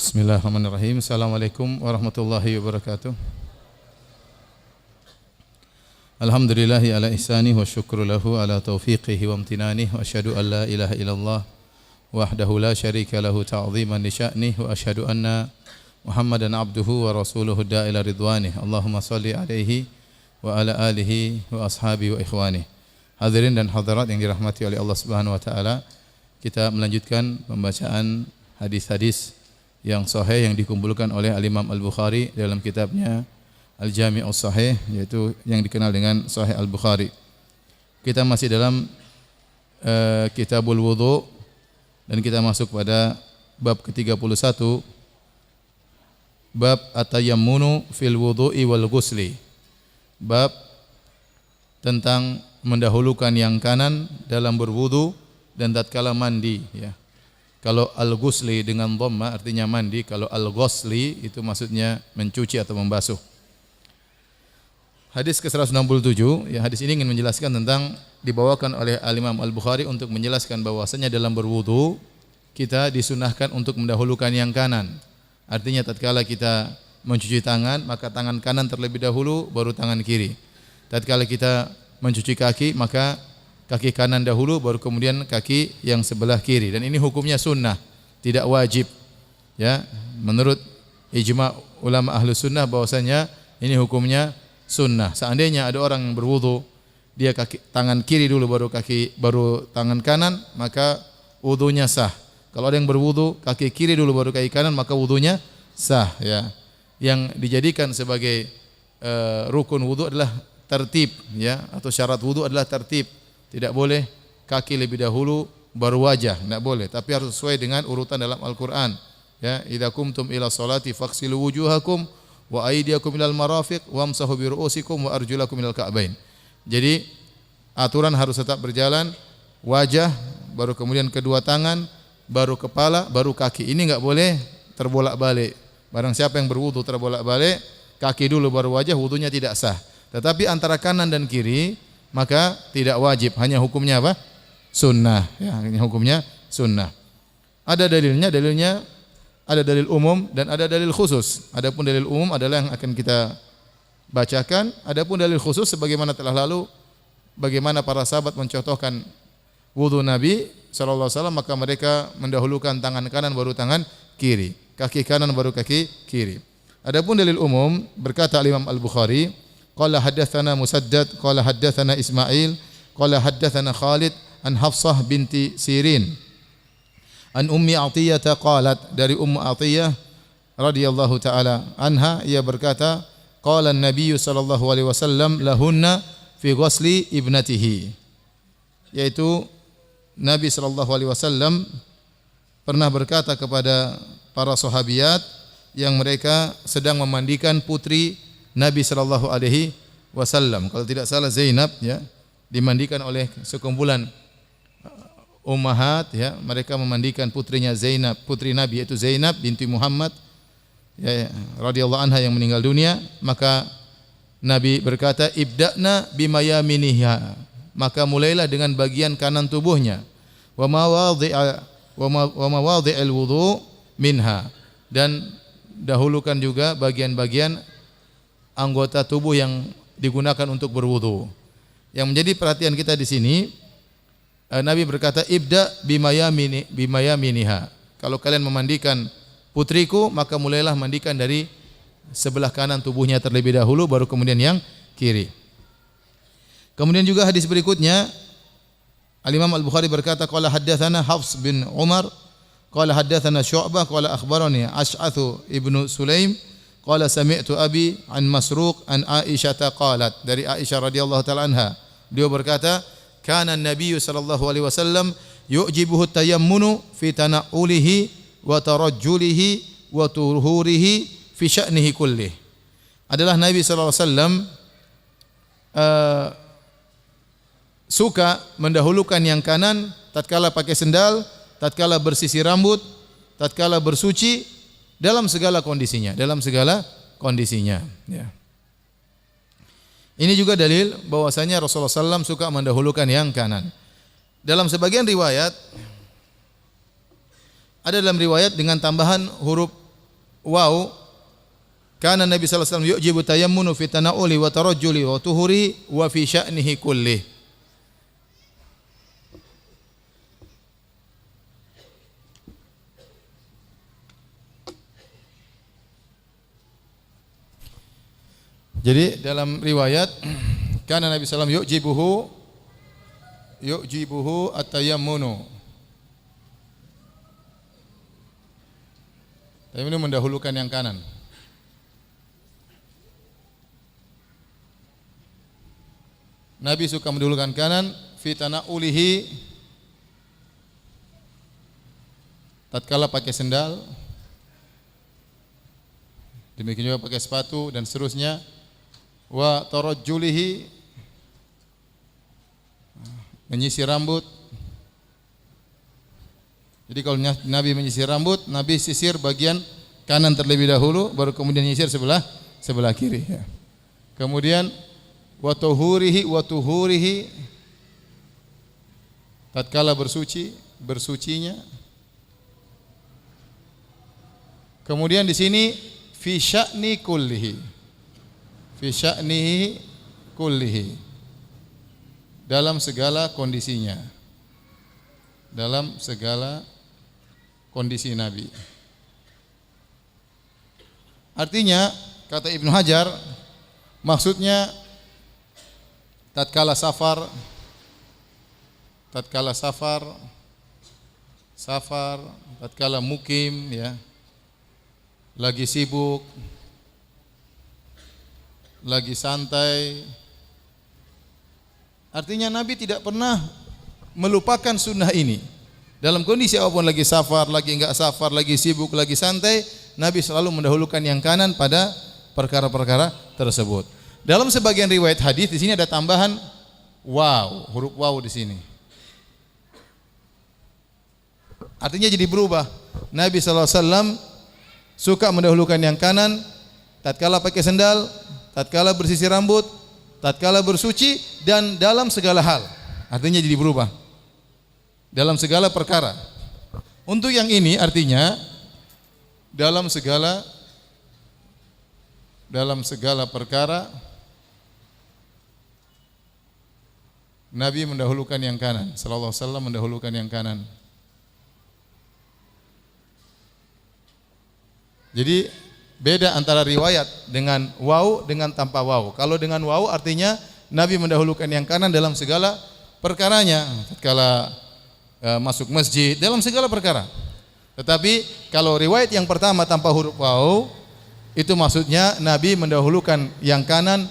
Bismillahirrahmanirrahim. Assalamualaikum warahmatullahi wabarakatuh. Alhamdulillahi ala ihsanih wa syukru lahu ala taufiqihi wa amtinanih wa asyhadu an la ilaha illallah wahdahu la syarika lahu ta'ziman li sya'nih wa asyhadu anna Muhammadan abduhu wa rasuluhu da'ila ridwanih. Allahumma salli alaihi wa ala alihi wa ashabihi wa ikhwanih. Hadirin dan hadirat yang dirahmati oleh Allah Subhanahu wa taala, kita melanjutkan pembacaan hadis-hadis yang sahih yang dikumpulkan oleh Al-Imam Al-Bukhari dalam kitabnya Al-Jami'us Sahih, yaitu yang dikenal dengan Sahih Al-Bukhari. Kita masih dalam Kitabul Wudu dan kita masuk pada bab ke-31, bab at-tayammunu fil wudu'i wal ghusli. Bab tentang mendahulukan yang kanan dalam berwudu dan tatkala mandi, ya. Kalau al-ghusli dengan dhamma artinya mandi, kalau al-ghusli itu maksudnya mencuci atau membasuh. Hadis ke-167, ya, hadis ini ingin menjelaskan tentang dibawakan oleh Al-Imam Al-Bukhari untuk menjelaskan bahwasanya dalam berwudu kita disunahkan untuk mendahulukan yang kanan. Artinya tatkala kita mencuci tangan, maka tangan kanan terlebih dahulu baru tangan kiri. Tatkala kita mencuci kaki, maka kaki kanan dahulu baru kemudian kaki yang sebelah kiri, dan ini hukumnya sunnah, tidak wajib, ya. Menurut ijma' ulama ahlu sunnah bahwasanya ini hukumnya sunnah. Seandainya ada orang yang berwudu, dia tangan kiri dulu baru tangan kanan, maka wudunya sah. Kalau ada yang berwudu kaki kiri dulu baru kaki kanan, maka wudunya sah, ya. Yang dijadikan sebagai rukun wudu adalah tertib, ya, atau syarat wudu adalah tertib. Tidak boleh kaki lebih dahulu baru wajah, tidak boleh, tapi harus sesuai dengan urutan dalam Al-Qur'an, ya. Idza qumtum ila sholati faghsilu wujuhakum wa aydiyakum ilal marafiq wamsahu bi ru'usikum wa arjulakum ilal ka'bain. Jadi aturan harus tetap berjalan, wajah baru kemudian kedua tangan, baru kepala, baru kaki. Ini enggak boleh terbolak-balik. Barang siapa yang berwudu terbolak-balik, kaki dulu baru wajah, wudunya tidak sah. Tetapi antara kanan dan kiri maka tidak wajib, hanya hukumnya apa? Sunnah, ya, hanya hukumnya sunnah. Ada dalilnya ada dalil umum dan ada dalil khusus. Adapun dalil umum adalah yang akan kita bacakan, adapun dalil khusus sebagaimana telah lalu, bagaimana para sahabat mencontohkan wudu Nabi sallallahu alaihi wasallam, maka mereka mendahulukan tangan kanan baru tangan kiri, kaki kanan baru kaki kiri. Adapun dalil umum, berkata Imam Al-Bukhari, qala haddatsana Musaddad qala haddatsana Ismail qala haddatsana Khalid an Hafsah binti Sirin an Ummi Athiyyah qalat, dari Ummu Athiyyah radhiyallahu taala anha, ia berkata, qala an-nabiy sallallahu alaihi wasallam lahunna fi ghusli ibnatihi, yaitu Nabi sallallahu alaihi wasallam pernah berkata kepada para sahabiat yang mereka sedang memandikan putri Nabi sallallahu alaihi wasallam. Kalau tidak salah Zainab, ya, dimandikan oleh sekumpulan ummahat, ya, mereka memandikan putrinya Zainab, putri Nabi, yaitu Zainab binti Muhammad, ya, radhiyallahu anha yang meninggal dunia. Maka Nabi berkata, ibda'na bimayaminiha, maka mulailah dengan bagian kanan tubuhnya, wa mawadhi'al wudu minha, dan dahulukan juga bagian-bagian anggota tubuh yang digunakan untuk berwudu. Yang menjadi perhatian kita di sini, Nabi berkata, ibda bimayaminiha. Kalau kalian memandikan putriku, maka mulailah mandikan dari sebelah kanan tubuhnya terlebih dahulu, baru kemudian yang kiri. Kemudian juga hadis berikutnya, Al-Imam Al-Bukhari berkata, qala haddatsana Hafs bin Umar qala haddatsana Syu'bah qala akhbarani Ash'athu ibnu Sulaim qala sami'tu abi an Masruq an Aisyah qalat, dari Aisyah radhiyallahu taala anha, dia berkata, kana an-nabiy sallallahu alaihi wasallam yu'jibuhu tayammunu fi tana'ulihi wa tarajjulihi wa tuhurihi fi sya'nihi kullih. Adalah Nabi sallallahu alaihi wasallam suka mendahulukan yang kanan tatkala pakai sendal, tatkala bersisir rambut, tatkala bersuci, dalam segala kondisinya, ya. Ini juga dalil bahwasanya Rasulullah SAW suka mendahulukan yang kanan. Dalam sebagian riwayat, ada dalam riwayat dengan tambahan huruf waw, kana Nabi sallallahu alaihi wasallam yujibu tayammunu fi tana'uli wa tarajjuli wa tuhuri wa fi sya'nihi kullih. Jadi dalam riwayat kana Nabi sallallahu alaihi wasallam yujibuhu at-tayammunu. Tayammunu mendahulukan yang kanan. Nabi suka mendahulukan kanan fi tana'ulihi tatkala pakai sendal, demikian juga pakai sepatu dan seterusnya. Wa tarajjulihi, menyisir rambut. Jadi kalau Nabi menyisir rambut, Nabi sisir bagian kanan terlebih dahulu, baru kemudian menyisir sebelah kiri. Kemudian wa tuhurihi, tatkala bersucinya. Kemudian di sini fi sya'ni kullihi. Fi sya'nihi kullihi, dalam segala kondisinya, dalam segala kondisi Nabi. Artinya kata Ibnu Hajar, maksudnya tatkala safar, tatkala mukim, ya, lagi sibuk, lagi santai. Artinya Nabi tidak pernah melupakan sunnah ini. Dalam kondisi apapun, lagi safar, lagi enggak safar, lagi sibuk, lagi santai, Nabi selalu mendahulukan yang kanan pada perkara-perkara tersebut. Dalam sebagian riwayat hadis di sini ada tambahan waw, huruf waw di sini. Artinya jadi berubah. Nabi sallallahu alaihi wasallam suka mendahulukan yang kanan tatkala pakai sendal, tatkala bersisir rambut, tatkala bersuci, dan dalam segala hal. Artinya jadi berubah dalam segala perkara. Untuk yang ini artinya dalam segala perkara Nabi mendahulukan yang kanan. Sallallahu alaihi wasallam mendahulukan yang kanan. Jadi beda antara riwayat dengan waw dengan tanpa waw. Kalau dengan waw artinya Nabi mendahulukan yang kanan dalam segala perkaranya, tatkala masuk masjid, dalam segala perkara. Tetapi kalau riwayat yang pertama tanpa huruf waw, itu maksudnya Nabi mendahulukan yang kanan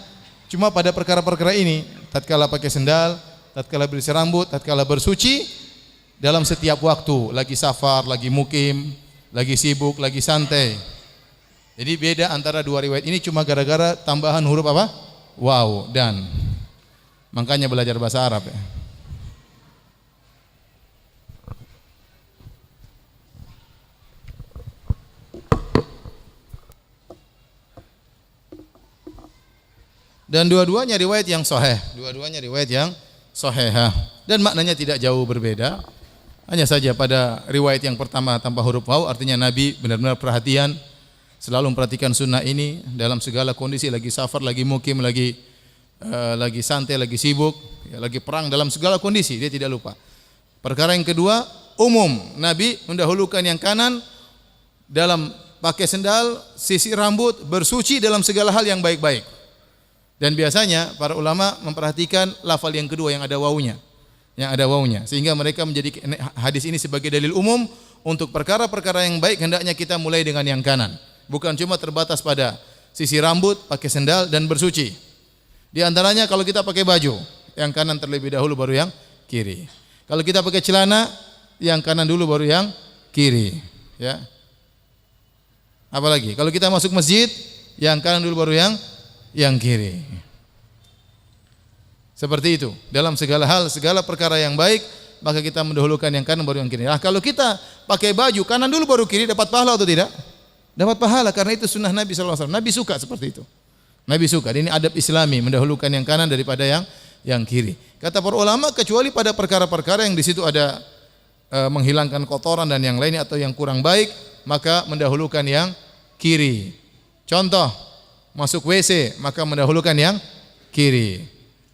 cuma pada perkara-perkara ini, tatkala pakai sendal, tatkala bersisir rambut, tatkala bersuci, dalam setiap waktu, lagi safar, lagi mukim, lagi sibuk, lagi santai. Jadi beda antara dua riwayat ini cuma gara-gara tambahan huruf apa? Waw dan. Makanya belajar bahasa Arab ya. Dan dua-duanya riwayat yang sahih, dan maknanya tidak jauh berbeda. Hanya saja pada riwayat yang pertama tanpa huruf waw artinya Nabi benar-benar perhatian, selalu memperhatikan sunnah ini dalam segala kondisi, lagi safar, lagi mukim, lagi santai, lagi sibuk, ya, lagi perang, dalam segala kondisi dia tidak lupa. Perkara yang kedua, umum, Nabi mendahulukan yang kanan dalam pakai sendal, sisir rambut, bersuci, dalam segala hal yang baik-baik. Dan biasanya para ulama memperhatikan lafal yang kedua yang ada wawunya, sehingga mereka menjadi hadis ini sebagai dalil umum untuk perkara-perkara yang baik hendaknya kita mulai dengan yang kanan. Bukan cuma terbatas pada sisir rambut, pakai sendal dan bersuci. Di antaranya kalau kita pakai baju, yang kanan terlebih dahulu baru yang kiri. Kalau kita pakai celana, yang kanan dulu baru yang kiri, ya. Apalagi kalau kita masuk masjid, yang kanan dulu baru yang kiri. Seperti itu. Dalam segala hal, segala perkara yang baik, maka kita mendahulukan yang kanan baru yang kiri. Nah, kalau kita pakai baju kanan dulu baru kiri, dapat pahala atau tidak? Dapat pahala, karena itu sunnah Nabi sallallahu alaihi wasallam. Nabi suka seperti itu. Nabi suka. Ini adab Islami, mendahulukan yang kanan daripada yang kiri. Kata para ulama, kecuali pada perkara-perkara yang di situ ada menghilangkan kotoran dan yang lainnya atau yang kurang baik, maka mendahulukan yang kiri. Contoh, masuk WC maka mendahulukan yang kiri.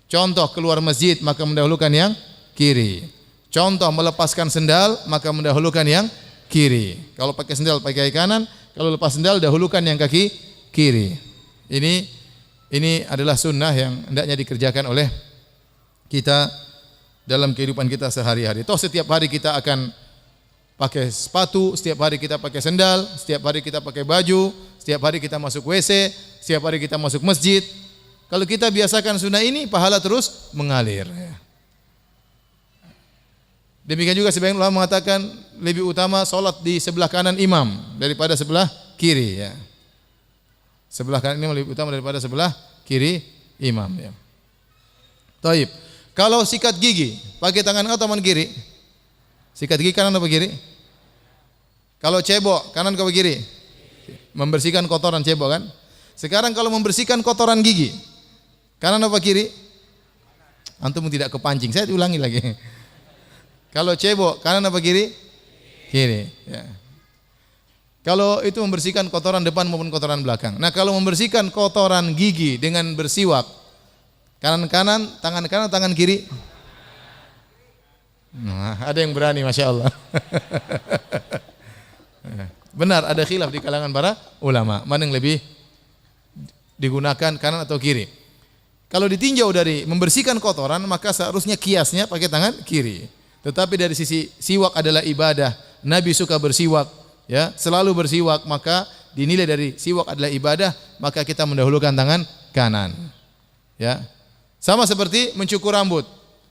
Contoh, keluar masjid maka mendahulukan yang kiri. Contoh, melepaskan sendal maka mendahulukan yang kiri. Kalau pakai sendal pakai kaki kanan, kalau lepas sendal dahulukan yang kaki kiri. Ini adalah sunnah yang hendaknya dikerjakan oleh kita dalam kehidupan kita sehari-hari. Toh setiap hari kita akan pakai sepatu, setiap hari kita pakai sendal, setiap hari kita pakai baju, setiap hari kita masuk WC, setiap hari kita masuk masjid. Kalau kita biasakan sunnah ini, pahala terus mengalir. Demikian juga sebagian ulama mengatakan lebih utama solat di sebelah kanan imam daripada sebelah kiri. Ya. Sebelah kanan imam lebih utama daripada sebelah kiri imam. Ya. Taib. Kalau sikat gigi, pakai tangan atau tangan kiri? Sikat gigi kanan atau kiri? Kalau cebok, kanan atau kiri? Membersihkan kotoran cebok kan? Sekarang kalau membersihkan kotoran gigi, kanan atau kiri? Antum tidak kepancing, saya ulangi lagi. Kalau cebok, kanan apa kiri? Kiri. Ya. Kalau itu membersihkan kotoran depan maupun kotoran belakang. Nah kalau membersihkan kotoran gigi dengan bersiwak, kanan-kanan, tangan kanan, tangan kiri? Nah, ada yang berani, Masya Allah. Benar, ada khilaf di kalangan para ulama. Mana yang lebih digunakan, kanan atau kiri? Kalau ditinjau dari membersihkan kotoran, maka seharusnya kiasnya pakai tangan kiri. Tetapi dari sisi siwak adalah ibadah. Nabi suka bersiwak, ya, selalu bersiwak, maka dinilai dari siwak adalah ibadah, maka kita mendahulukan tangan kanan. Ya. Sama seperti mencukur rambut.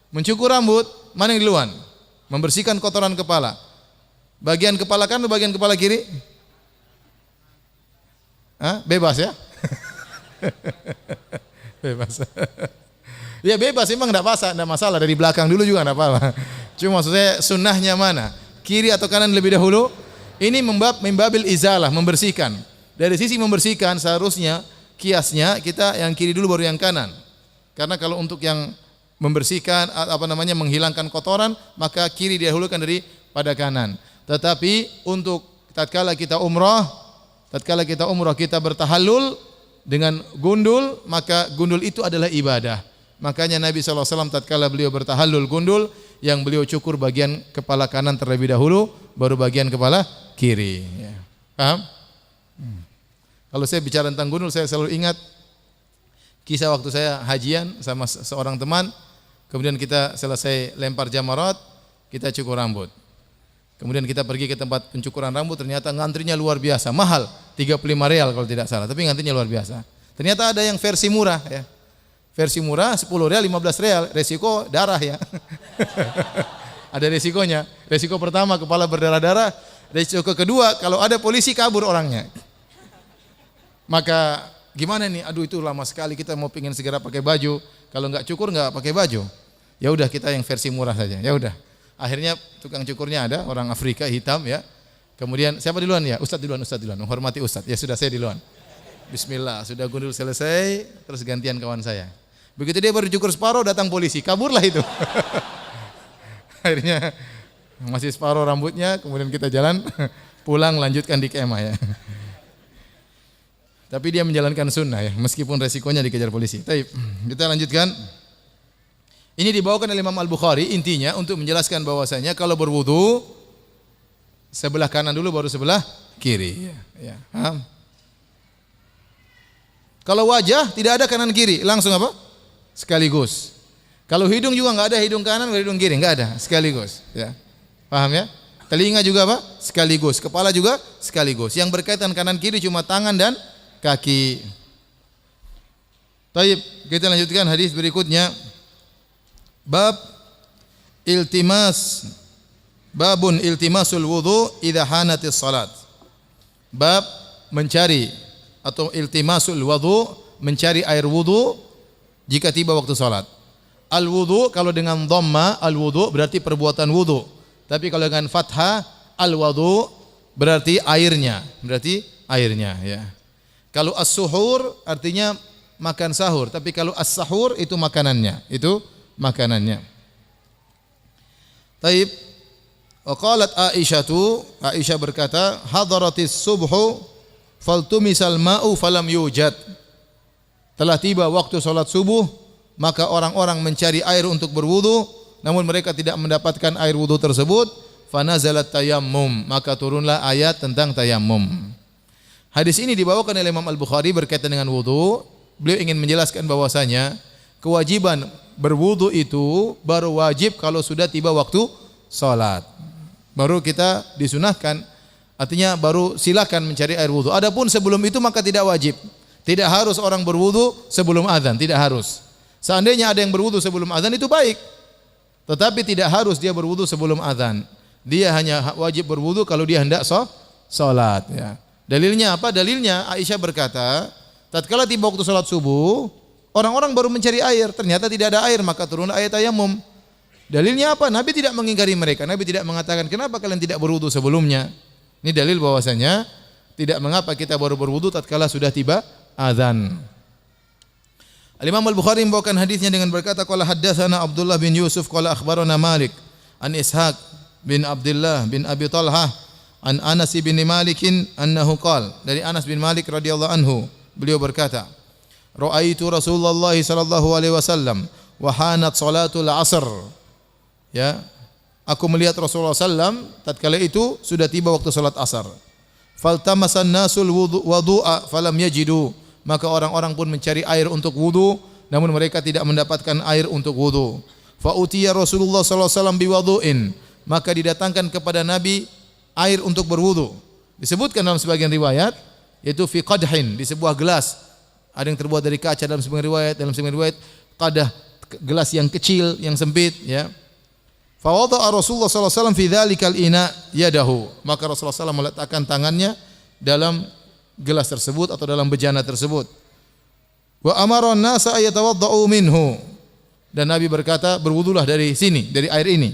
Mencukur rambut, mana yang duluan? Membersihkan kotoran kepala. Bagian kepala kanan atau bagian kepala kiri? Hah? Bebas ya? Bebas. Ya bebas, memang enggak masalah, dari belakang dulu juga enggak apa-apa. Cuma maksud saya sunnahnya mana? Kiri atau kanan lebih dahulu? Ini membabil izalah, membersihkan. Dari sisi membersihkan seharusnya kiasnya kita yang kiri dulu baru yang kanan. Karena kalau untuk yang membersihkan menghilangkan kotoran, maka kiri didahulukan daripada kanan. Tetapi untuk tatkala kita umrah kita bertahallul dengan gundul, maka gundul itu adalah ibadah. Makanya Nabi SAW tatkala beliau bertahallul gundul, yang beliau cukur bagian kepala kanan terlebih dahulu, baru bagian kepala kiri. Ya. Paham? Kalau saya bicara tentang gundul, saya selalu ingat kisah waktu saya hajian sama seorang teman. Kemudian kita selesai lempar jamarat, kita cukur rambut. Kemudian kita pergi ke tempat pencukuran rambut, ternyata ngantrinya luar biasa, mahal, 35 real kalau tidak salah, tapi ngantrinya luar biasa. Ternyata ada yang versi murah ya. Versi murah 10 real, 15 real, resiko darah ya. Ada resikonya. Resiko pertama kepala berdarah-darah, resiko kedua kalau ada polisi kabur orangnya. Maka gimana nih? Aduh itu lama sekali, kita mau pingin segera pakai baju, kalau enggak cukur enggak pakai baju. Ya udah kita yang versi murah saja. Ya udah. Akhirnya tukang cukurnya ada orang Afrika hitam ya. Kemudian siapa duluan ya? Ustaz duluan, menghormati Ustaz. Ya sudah saya duluan. Bismillah, sudah gundul selesai, terus gantian kawan saya. Begitu dia baru cukur separuh, datang polisi, kaburlah itu. Akhirnya masih separuh rambutnya, kemudian kita jalan pulang lanjutkan di kemah ya. Tapi dia menjalankan sunnah ya, meskipun resikonya dikejar polisi. Baik, kita lanjutkan. Ini dibawakan oleh Imam Al-Bukhari, intinya untuk menjelaskan bahwasanya kalau berwudu sebelah kanan dulu baru sebelah kiri. Ya, paham? Kalau wajah tidak ada kanan kiri, langsung apa? Sekaligus. Kalau hidung juga enggak ada hidung kanan, enggak ada hidung kiri, enggak ada, sekaligus. Ya, paham ya? Telinga juga apa? Sekaligus. Kepala juga sekaligus. Yang berkaitan kanan kiri cuma tangan dan kaki. Baik, kita lanjutkan hadis berikutnya. Babun iltimasul wudu idza hanatis salat. Bab mencari atau iltimasul wudu, mencari air wudu jika tiba waktu salat. Al wudu kalau dengan dhamma al wudu berarti perbuatan wudu. Tapi kalau dengan fathah al wudu berarti airnya, ya. Kalau as-suhur artinya makan sahur, tapi kalau as-sahur itu makanannya, Taib. Wa qalat Aisyah berkata, hadaratis subhu faltumisal ma'u falam yujad. Telah tiba waktu salat subuh, maka orang-orang mencari air untuk berwudu, namun mereka tidak mendapatkan air wudu tersebut. Fanazalat tayammum, maka turunlah ayat tentang tayammum. Hadis ini dibawakan oleh Imam Al-Bukhari berkaitan dengan wudu. Beliau ingin menjelaskan bahwasanya kewajiban berwudu itu baru wajib kalau sudah tiba waktu salat. Baru kita disunahkan, artinya baru silakan mencari air wudu. Adapun sebelum itu maka tidak wajib. Tidak harus orang berwudu sebelum azan, tidak harus. Seandainya ada yang berwudu sebelum azan itu baik. Tetapi tidak harus dia berwudu sebelum azan. Dia hanya wajib berwudu kalau dia hendak salat, ya. Dalilnya apa? Dalilnya Aisyah berkata, tatkala tiba waktu salat subuh, orang-orang baru mencari air, ternyata tidak ada air, maka turun ayat tayammum. Dalilnya apa? Nabi tidak mengingkari mereka. Nabi tidak mengatakan, "Kenapa kalian tidak berwudu sebelumnya?" Ini dalil bahwasanya tidak mengapa kita baru berwudu tatkala sudah tiba azan. Al-Imam Al-Bukhari membawakan hadisnya dengan berkata, qala haddatsana Abdullah bin Yusuf qala akhbarana Malik an Ishaq bin Abdullah bin Abi Talhah an Anas bin Malik annahu qala, dari Anas bin Malik radhiyallahu anhu, beliau berkata, ra'aitu Rasulullah sallallahu alaihi wasallam wa hanat salatul asr. Ya, aku melihat Rasulullah sallam tatkala itu sudah tiba waktu salat asar. Faltamasan nasul wudu'a falam yajidu, maka orang-orang pun mencari air untuk wudu, namun mereka tidak mendapatkan air untuk wudu. Fa utiya Rasulullah sallallahu alaihi wasallam biwudu'in, maka didatangkan kepada Nabi air untuk berwudu. Disebutkan dalam sebagian riwayat yaitu fi qadhin, di sebuah gelas. Ada yang terbuat dari kaca dalam sebagian riwayat, qadah, gelas yang kecil, yang sempit, ya. Fa wada'a Rasulullah sallallahu alaihi wasallam fi dzalikal ina yadahu, maka Rasulullah sallallahu alaihi wasallam meletakkan tangannya dalam gelas tersebut atau dalam bejana tersebut. Wa amara an-nasa ayatawaddau minhu, dan Nabi berkata, berwudulah dari sini, dari air ini.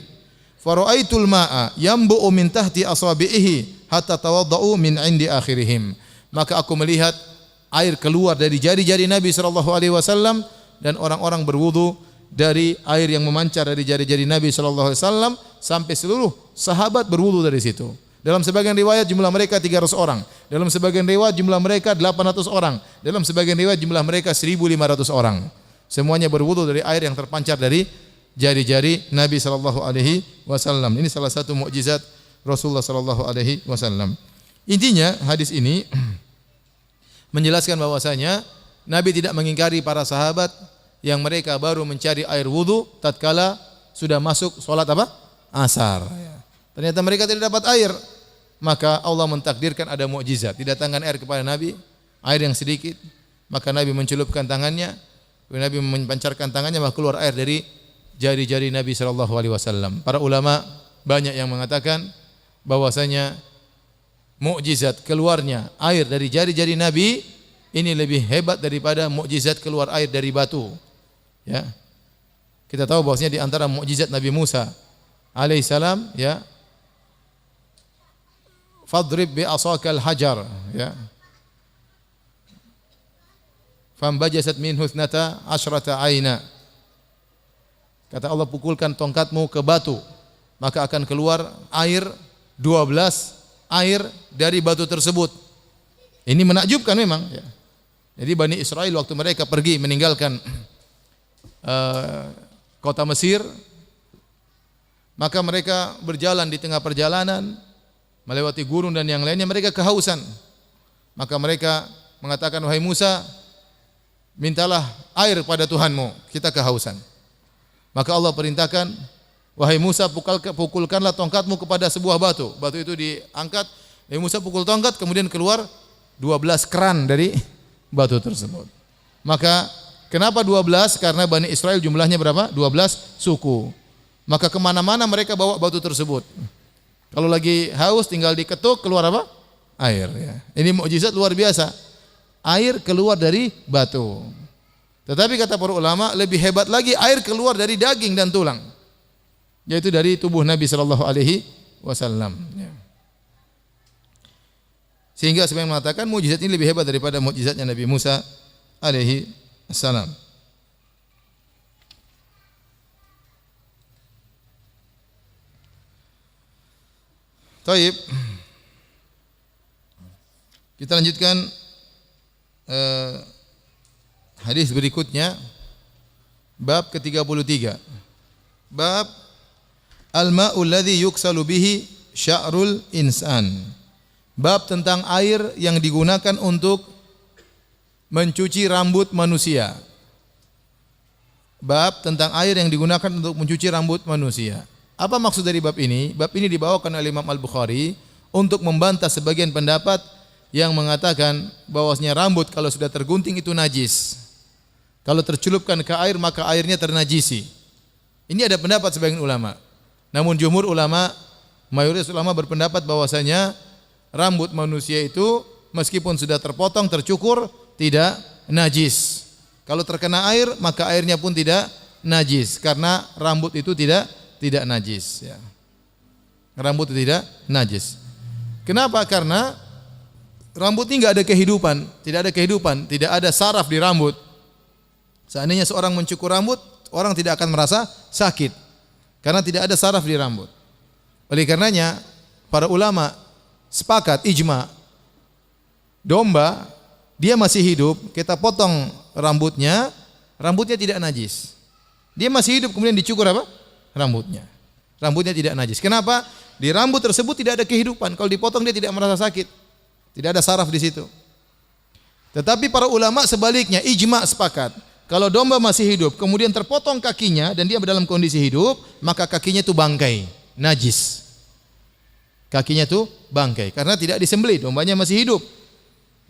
Fara'aitul ma'a yambu'u min tahti asabihi hatta tawaddau min 'indi akhirihim, maka aku melihat air keluar dari jari-jari Nabi sallallahu alaihi wasallam, dan orang-orang berwudu dari air yang memancar dari jari-jari Nabi sallallahu alaihi wasallam sampai seluruh sahabat berwudu dari situ. Dalam sebagian riwayat jumlah mereka 300 orang. Dalam sebagian riwayat jumlah mereka 800 orang. Dalam sebagian riwayat jumlah mereka 1.500 orang. Semuanya berwudu dari air yang terpancar dari jari-jari Nabi sallallahu alaihi wasallam. Ini salah satu mukjizat Rasulullah sallallahu alaihi wasallam. Intinya hadis ini menjelaskan bahwasanya Nabi tidak mengingkari para sahabat yang mereka baru mencari air wudu tatkala sudah masuk salat apa? Asar. Ternyata mereka tidak dapat air, maka Allah mentakdirkan ada mukjizat. Didatangkan air kepada Nabi, air yang sedikit, maka Nabi mencelupkan tangannya, Nabi mempancarkan tangannya, maka keluar air dari jari-jari Nabi sallallahu alaihi wasallam. Para ulama banyak yang mengatakan bahwasanya mukjizat keluarnya air dari jari-jari Nabi ini lebih hebat daripada mukjizat keluar air dari batu. Ya. Kita tahu bahwasanya di antara mukjizat Nabi Musa alaihissalam, ya, fadrib bi asakal hajar, ya, fambajasat minhu ithnata asyrata aina. Kata Allah, pukulkan tongkatmu ke batu, maka akan keluar air 12 air dari batu tersebut. Ini menakjubkan memang, ya. Jadi Bani Israel waktu mereka pergi meninggalkan kota Mesir, maka mereka berjalan di tengah perjalanan melewati gurun dan yang lainnya, mereka kehausan. Maka mereka mengatakan, wahai Musa, mintalah air pada Tuhanmu, kita kehausan. Maka Allah perintahkan, wahai Musa, pukulkanlah tongkatmu kepada sebuah batu. Batu itu diangkat, wahai Musa pukul tongkat, kemudian keluar 12 keran dari batu tersebut. Maka kenapa 12? Karena Bani Israel jumlahnya berapa? 12 suku. Maka kemana-mana mereka bawa batu tersebut. Kalau lagi haus tinggal diketuk, keluar apa? Air, ya. Ini mukjizat luar biasa. Air keluar dari batu. Tetapi kata para ulama, lebih hebat lagi air keluar dari daging dan tulang, yaitu dari tubuh Nabi sallallahu alaihi wasallam, ya. Sehingga sebagian mengatakan mukjizat ini lebih hebat daripada mukjizatnya Nabi Musa alaihi salam. Taib. Kita lanjutkan hadis berikutnya, bab ke-33. Bab al-ma'ul ladzi yuksalu bihi sya'rul insan. Bab tentang air yang digunakan untuk mencuci rambut manusia. Bab tentang air yang digunakan untuk mencuci rambut manusia. Apa maksud dari bab ini? Bab ini dibawakan oleh Imam Al-Bukhari untuk membantah sebagian pendapat yang mengatakan bahwasanya rambut kalau sudah tergunting itu najis. Kalau tercelupkan ke air maka airnya ternajisi. Ini ada pendapat sebagian ulama. Namun jumhur ulama, mayoritas ulama berpendapat bahwasanya rambut manusia itu meskipun sudah terpotong, tercukur, tidak najis. Kalau terkena air maka airnya pun tidak najis karena rambut itu tidak najis, ya. Rambut itu tidak najis. Kenapa? Karena rambut ini enggak ada kehidupan, tidak ada saraf di rambut. Seandainya seorang mencukur rambut, orang tidak akan merasa sakit karena tidak ada saraf di rambut. Oleh karenanya para ulama sepakat ijma, domba dia masih hidup, kita potong rambutnya tidak najis. Dia masih hidup kemudian dicukur apa? Rambutnya tidak najis. Kenapa? Di rambut tersebut tidak ada kehidupan. Kalau dipotong dia tidak merasa sakit. Tidak ada saraf di situ. Tetapi para ulama sebaliknya ijma sepakat. Kalau domba masih hidup, kemudian terpotong kakinya dan dia dalam kondisi hidup, maka kakinya itu bangkai, najis. Kakinya itu bangkai karena tidak disembelih, dombanya masih hidup.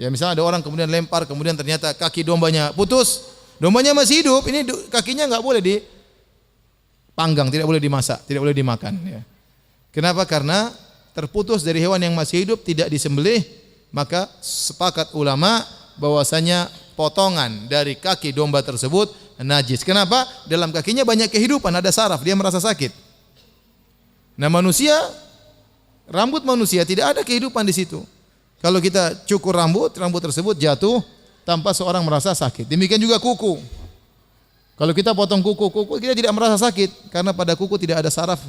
Ya misalnya ada orang kemudian lempar, kemudian ternyata kaki dombanya putus, dombanya masih hidup, ini kakinya enggak boleh dipanggang, tidak boleh dimasak, tidak boleh dimakan. Ya. Kenapa? Karena terputus dari hewan yang masih hidup, tidak disembelih, maka sepakat ulama bahwasanya potongan dari kaki domba tersebut najis. Kenapa? Dalam kakinya banyak kehidupan, ada saraf, dia merasa sakit. Nah manusia, rambut manusia tidak ada kehidupan di situ. Kalau kita cukur rambut tersebut jatuh tanpa seorang merasa sakit. Demikian juga kuku. Kalau kita potong kuku kita tidak merasa sakit karena pada kuku tidak ada saraf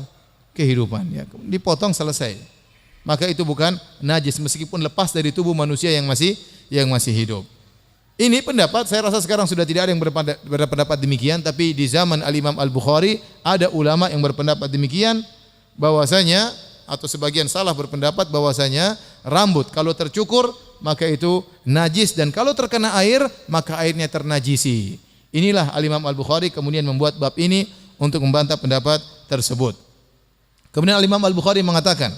kehidupan. Ya, dipotong selesai. Maka itu bukan najis meskipun lepas dari tubuh manusia yang masih hidup. Ini pendapat, saya rasa sekarang sudah tidak ada yang berpendapat demikian, tapi di zaman Al-Imam Al-Bukhari ada ulama yang berpendapat demikian, bahwasanya atau sebagian salah berpendapat bahwasanya rambut kalau tercukur maka itu najis dan kalau terkena air maka airnya ternajisi. Inilah Al-Imam Al-Bukhari kemudian membuat bab ini untuk membantah pendapat tersebut. Kemudian Al-Imam Al-Bukhari mengatakan,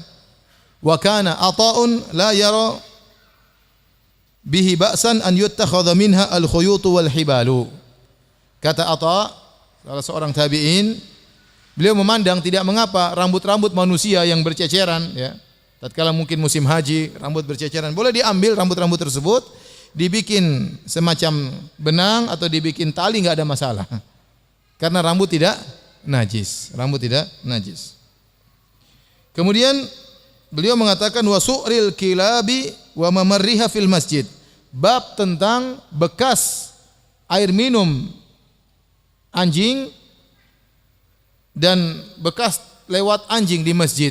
wa kana ata'un la yara bihi ba'san an yuttakhadha minha al-khuyut wal hibalu. Kata Atha, salah seorang tabi'in, beliau memandang tidak mengapa rambut-rambut manusia yang berceceran, ya. Tatkala mungkin musim haji, rambut berceceran, boleh diambil rambut-rambut tersebut, dibikin semacam benang atau dibikin tali, enggak ada masalah. Karena rambut tidak najis, Kemudian beliau mengatakan wa su'ril kilabi wa mamarriha fil masjid. Bab tentang bekas air minum anjing dan bekas lewat anjing di masjid.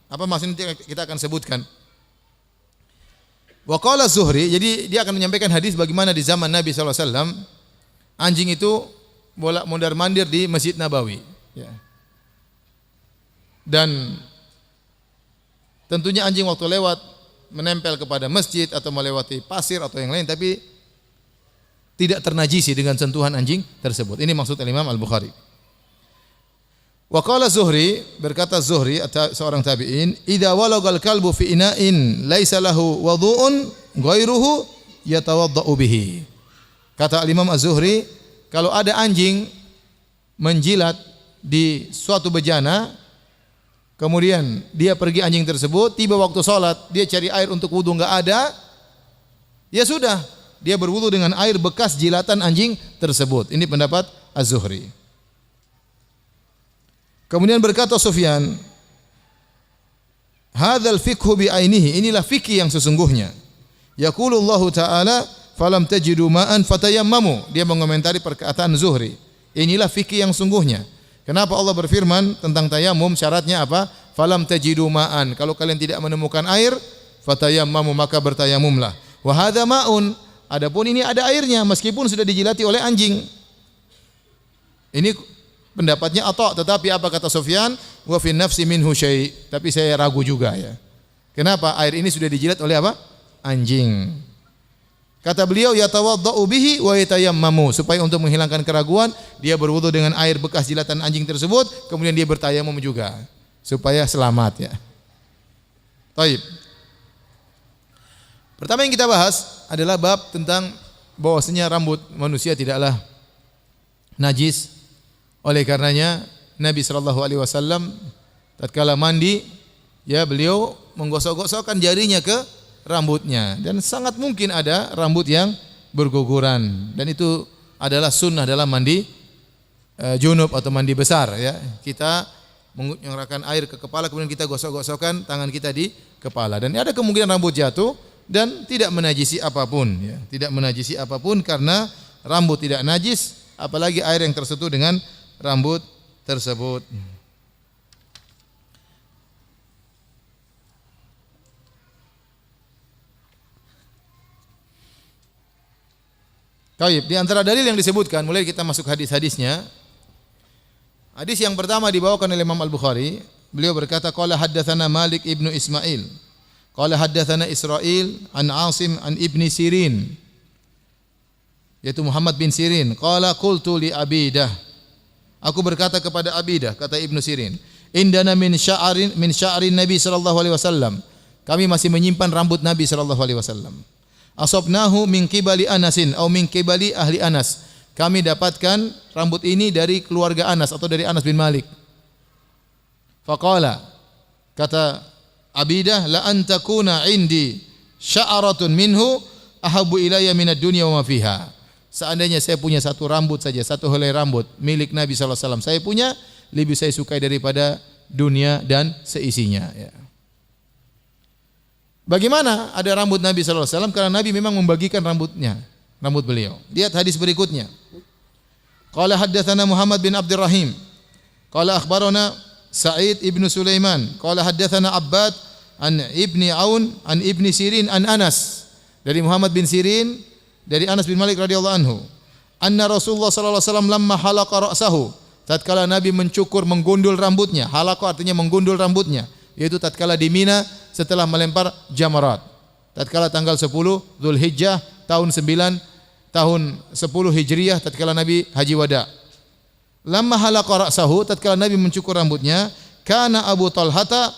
Apa maksudnya kita akan sebutkan. Wa qala Zuhri, jadi dia akan menyampaikan hadis bagaimana di zaman Nabi SAW anjing itu mondar-mandir di Masjid Nabawi. Ya. Dan tentunya anjing waktu lewat menempel kepada masjid atau melewati pasir atau yang lain tapi tidak ternajisi dengan sentuhan anjing tersebut. Ini maksud Imam Al-Bukhari. Wa qala Zuhri, berkata Zuhri seorang tabi'in, idza walagal kalbu fi ina'in laisa lahu wudu'un ghairuhu yatawaddau bihi. Kata Imam Az-Zuhri, kalau ada anjing menjilat di suatu bejana, kemudian dia pergi anjing tersebut, tiba waktu sholat, dia cari air untuk wudu enggak ada, ya sudah, dia berwudu dengan air bekas jilatan anjing tersebut. Ini pendapat Az-Zuhri. Kemudian berkata Sufyan, hadzal fiqhu bi ainihi, inilah fikih yang sesungguhnya. Yaqulullahu ta'ala, falam tajidu ma'an fatayammamu. Dia mengomentari perkataan Zuhri. Inilah fikih yang sungguhnya. Kenapa Allah berfirman tentang tayamum, syaratnya apa? Falam tajidu ma'an. Kalau kalian tidak menemukan air, fatayammamu maka bertayamumlah. Wa hadza ma'un, adapun ini ada airnya meskipun sudah dijilati oleh anjing. Ini pendapatnya Atha, tetapi apa kata Sufyan? Wa fi nafsi minhu syai', tapi saya ragu juga ya. Kenapa? Air ini sudah dijilat oleh apa? Anjing. Kata beliau yatawaddau bihi wa yatayammamu, supaya untuk menghilangkan keraguan dia berwudu dengan air bekas jilatan anjing tersebut, kemudian dia bertayamum juga supaya selamat ya. Baik. Pertama yang kita bahas adalah bab tentang bahwasanya rambut manusia tidaklah najis. Oleh karenanya Nabi sallallahu alaihi wasallam tatkala mandi ya beliau menggosok-gosokkan jarinya ke rambutnya, dan sangat mungkin ada rambut yang berguguran, dan itu adalah sunnah dalam mandi junub atau mandi besar ya. Kita mengerahkan air ke kepala, kemudian kita gosok-gosokkan tangan kita di kepala, dan ada kemungkinan rambut jatuh dan tidak menajisi apapun ya. Tidak menajisi apapun karena rambut tidak najis, apalagi air yang tersentuh dengan rambut tersebut. Baik, di antara dalil yang disebutkan, mulai kita masuk hadis-hadisnya. Hadis yang pertama dibawakan oleh Imam Al-Bukhari, beliau berkata qala haddatsana Malik ibnu Ismail qala haddatsana Israil an Asim an Ibni Sirin, yaitu Muhammad bin Sirin, qala qultu li Abidah, aku berkata kepada Abidah, kata Ibnu Sirin, indana min sya'rin Nabi sallallahu alaihi wasallam, kami masih menyimpan rambut Nabi sallallahu alaihi wasallam. Asabnahu min qibali Anasin atau min qibali ahli Anas. Kami dapatkan rambut ini dari keluarga Anas atau dari Anas bin Malik. Faqala, kata Abidah, la antakuna indi sya'aratun minhu ahabbu ilayya minad dunya wa ma fiha. Seandainya saya punya satu rambut saja, satu helai rambut milik Nabi sallallahu alaihi wasallam, saya punya, lebih saya sukai daripada dunia dan seisinya ya. Bagaimana ada rambut Nabi sallallahu alaihi wasallam? Karena Nabi memang membagikan rambutnya, rambut beliau. Lihat hadis berikutnya. Qala haddatsana Muhammad bin Abdurrahim. Qala akhbarana Sa'id ibnu Sulaiman. Qala haddatsana Abbad an Ibni Aun an Ibni Sirin an Anas. Dari Muhammad bin Sirin, dari Anas bin Malik radhiyallahu anhu. Anna Rasulullah sallallahu alaihi wasallam lamma halaqa ra'sahu. Tatkala Nabi mencukur, menggundul rambutnya. Halaqa artinya menggundul rambutnya, yaitu tatkala di Mina setelah melempar jamarat. Tatkala tanggal 10 Zulhijjah tahun 10 Hijriah, tatkala Nabi haji wada. Lamma halaqa ra'sahu, tatkala Nabi mencukur rambutnya, kana Abu Talhata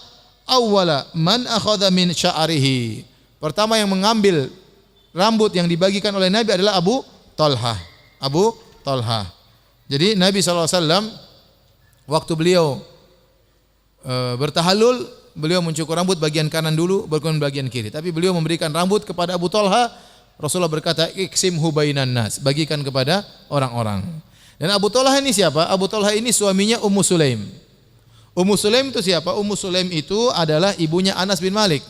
awwala man akhadha min sya'rihi. Pertama yang mengambil rambut yang dibagikan oleh Nabi adalah Abu Talhah. Abu Talhah. Jadi Nabi SAW waktu beliau bertahallul, beliau mencukur rambut bagian kanan dulu, baru bagian kiri. Tapi beliau memberikan rambut kepada Abu Talha. Rasulullah berkata, "Iksimhu bainan nas," bagikan kepada orang-orang. Dan Abu Talha ini siapa? Abu Talha ini suaminya Ummu Sulaim. Ummu Sulaim itu siapa? Ummu Sulaim itu adalah ibunya Anas bin Malik.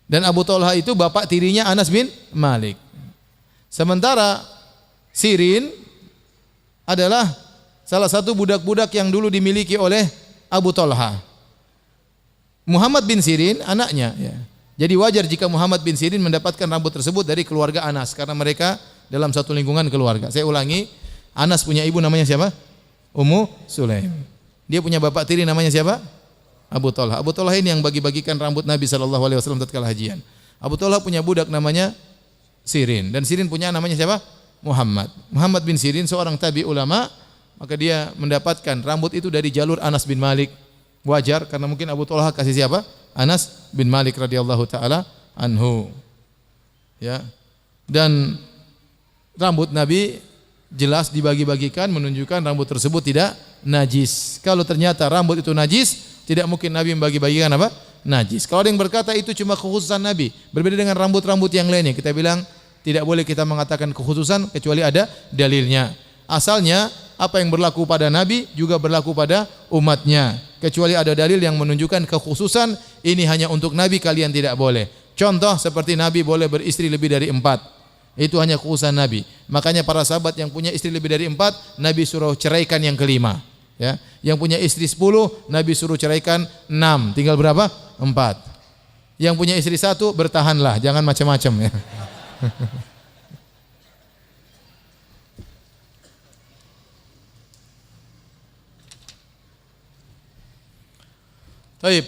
Dan Abu Talha itu bapak tirinya Anas bin Malik. Sementara Sirin adalah salah satu budak-budak yang dulu dimiliki oleh Abu Talha. Muhammad bin Sirin anaknya ya. Jadi wajar jika Muhammad bin Sirin mendapatkan rambut tersebut dari keluarga Anas, karena mereka dalam satu lingkungan keluarga. Saya ulangi, Anas punya ibu namanya siapa? Ummu Sulaim. Dia punya bapak tiri namanya siapa? Abu Talha. Abu Talha ini yang bagi-bagikan rambut Nabi SAW tatkala hajian. Abu Talha punya budak namanya Sirin, dan Sirin punya namanya siapa? Muhammad. Muhammad bin Sirin seorang tabi ulama, maka dia mendapatkan rambut itu dari jalur Anas bin Malik. Wajar karena mungkin Abu Talha kasih siapa? Anas bin Malik radhiyallahu taala anhu. Ya. Dan rambut Nabi jelas dibagi-bagikan menunjukkan rambut tersebut tidak najis. Kalau ternyata rambut itu najis, tidak mungkin Nabi membagi-bagikan apa? Najis. Kalau ada yang berkata itu cuma kekhususan Nabi, berbeda dengan rambut-rambut yang lainnya, kita bilang tidak boleh kita mengatakan kekhususan kecuali ada dalilnya. Asalnya apa yang berlaku pada Nabi juga berlaku pada umatnya. Kecuali ada dalil yang menunjukkan kekhususan, ini hanya untuk Nabi, kalian tidak boleh. Contoh seperti Nabi boleh beristri lebih dari 4. Itu hanya kekhususan Nabi. Makanya para sahabat yang punya istri lebih dari 4, Nabi suruh ceraikan yang kelima. Ya. Yang punya istri 10, Nabi suruh ceraikan 6. Tinggal berapa? 4. Yang punya istri satu bertahanlah, jangan macam-macam ya. Baik.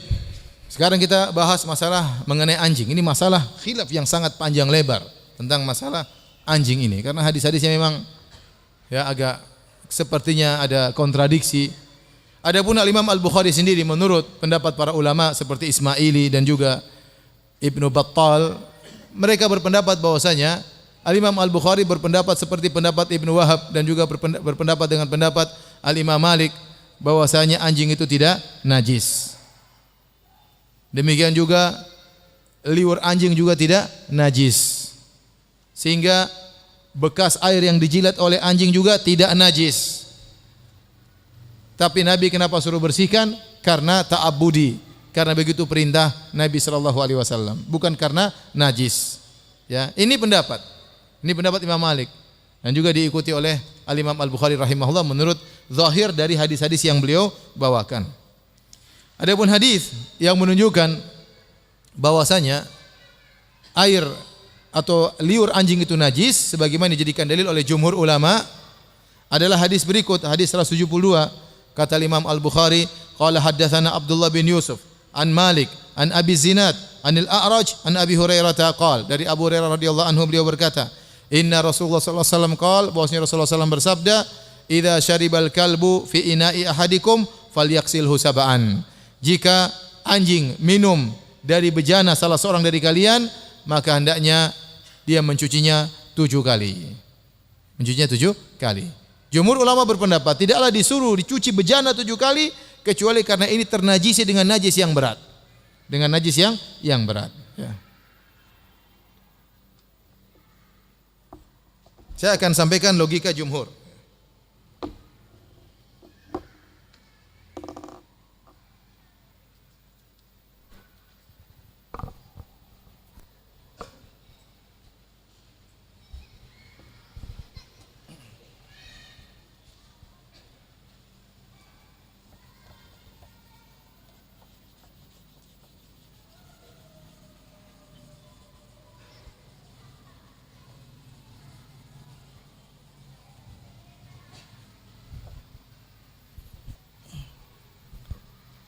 Sekarang kita bahas masalah mengenai anjing. Ini masalah khilaf yang sangat panjang lebar tentang masalah anjing ini, karena hadis-hadisnya memang ya agak sepertinya ada kontradiksi. Adapun Al-Imam Al-Bukhari sendiri menurut pendapat para ulama seperti Ismaili dan juga Ibnu Battal, mereka berpendapat bahwasanya Al-Imam Al-Bukhari berpendapat seperti pendapat Ibnu Wahab dan juga berpendapat dengan pendapat Al-Imam Malik bahwasanya anjing itu tidak najis. Demikian juga liur anjing juga tidak najis. Sehingga bekas air yang dijilat oleh anjing juga tidak najis. Tapi Nabi kenapa suruh bersihkan? Karena ta'abbudi. Karena begitu perintah Nabi sallallahu alaihi wasallam, bukan karena najis. Ya, ini pendapat. Ini pendapat Imam Malik dan juga diikuti oleh Al-Imam Al-Bukhari rahimahullah menurut zahir dari hadis-hadis yang beliau bawakan. Adapun hadis yang menunjukkan bahwasanya air atau liur anjing itu najis sebagaimana dijadikan dalil oleh jumhur ulama adalah hadis berikut, hadis 172. Kata Imam Al-Bukhari, qala haddatsana Abdullah bin Yusuf an Malik an Abi Zinad anil A'raj an Abi Hurairah qala, dari Abu Hurairah radhiyallahu anhu beliau berkata, inna Rasulullah sallallahu alaihi wasallam qala, bahwasanya Rasulullah sallallahu alaihi wasallam bersabda, idza syaribal kalbu fi ina'i ahadikum falyaksilhu sab'an. Jika anjing minum dari bejana salah seorang dari kalian, maka hendaknya dia mencucinya 7 kali. Mencucinya 7 kali. Jumhur ulama berpendapat tidaklah disuruh dicuci bejana 7 kali kecuali karena ini ternajisi dengan najis yang berat. Dengan najis yang berat. Ya. Saya akan sampaikan logika jumhur.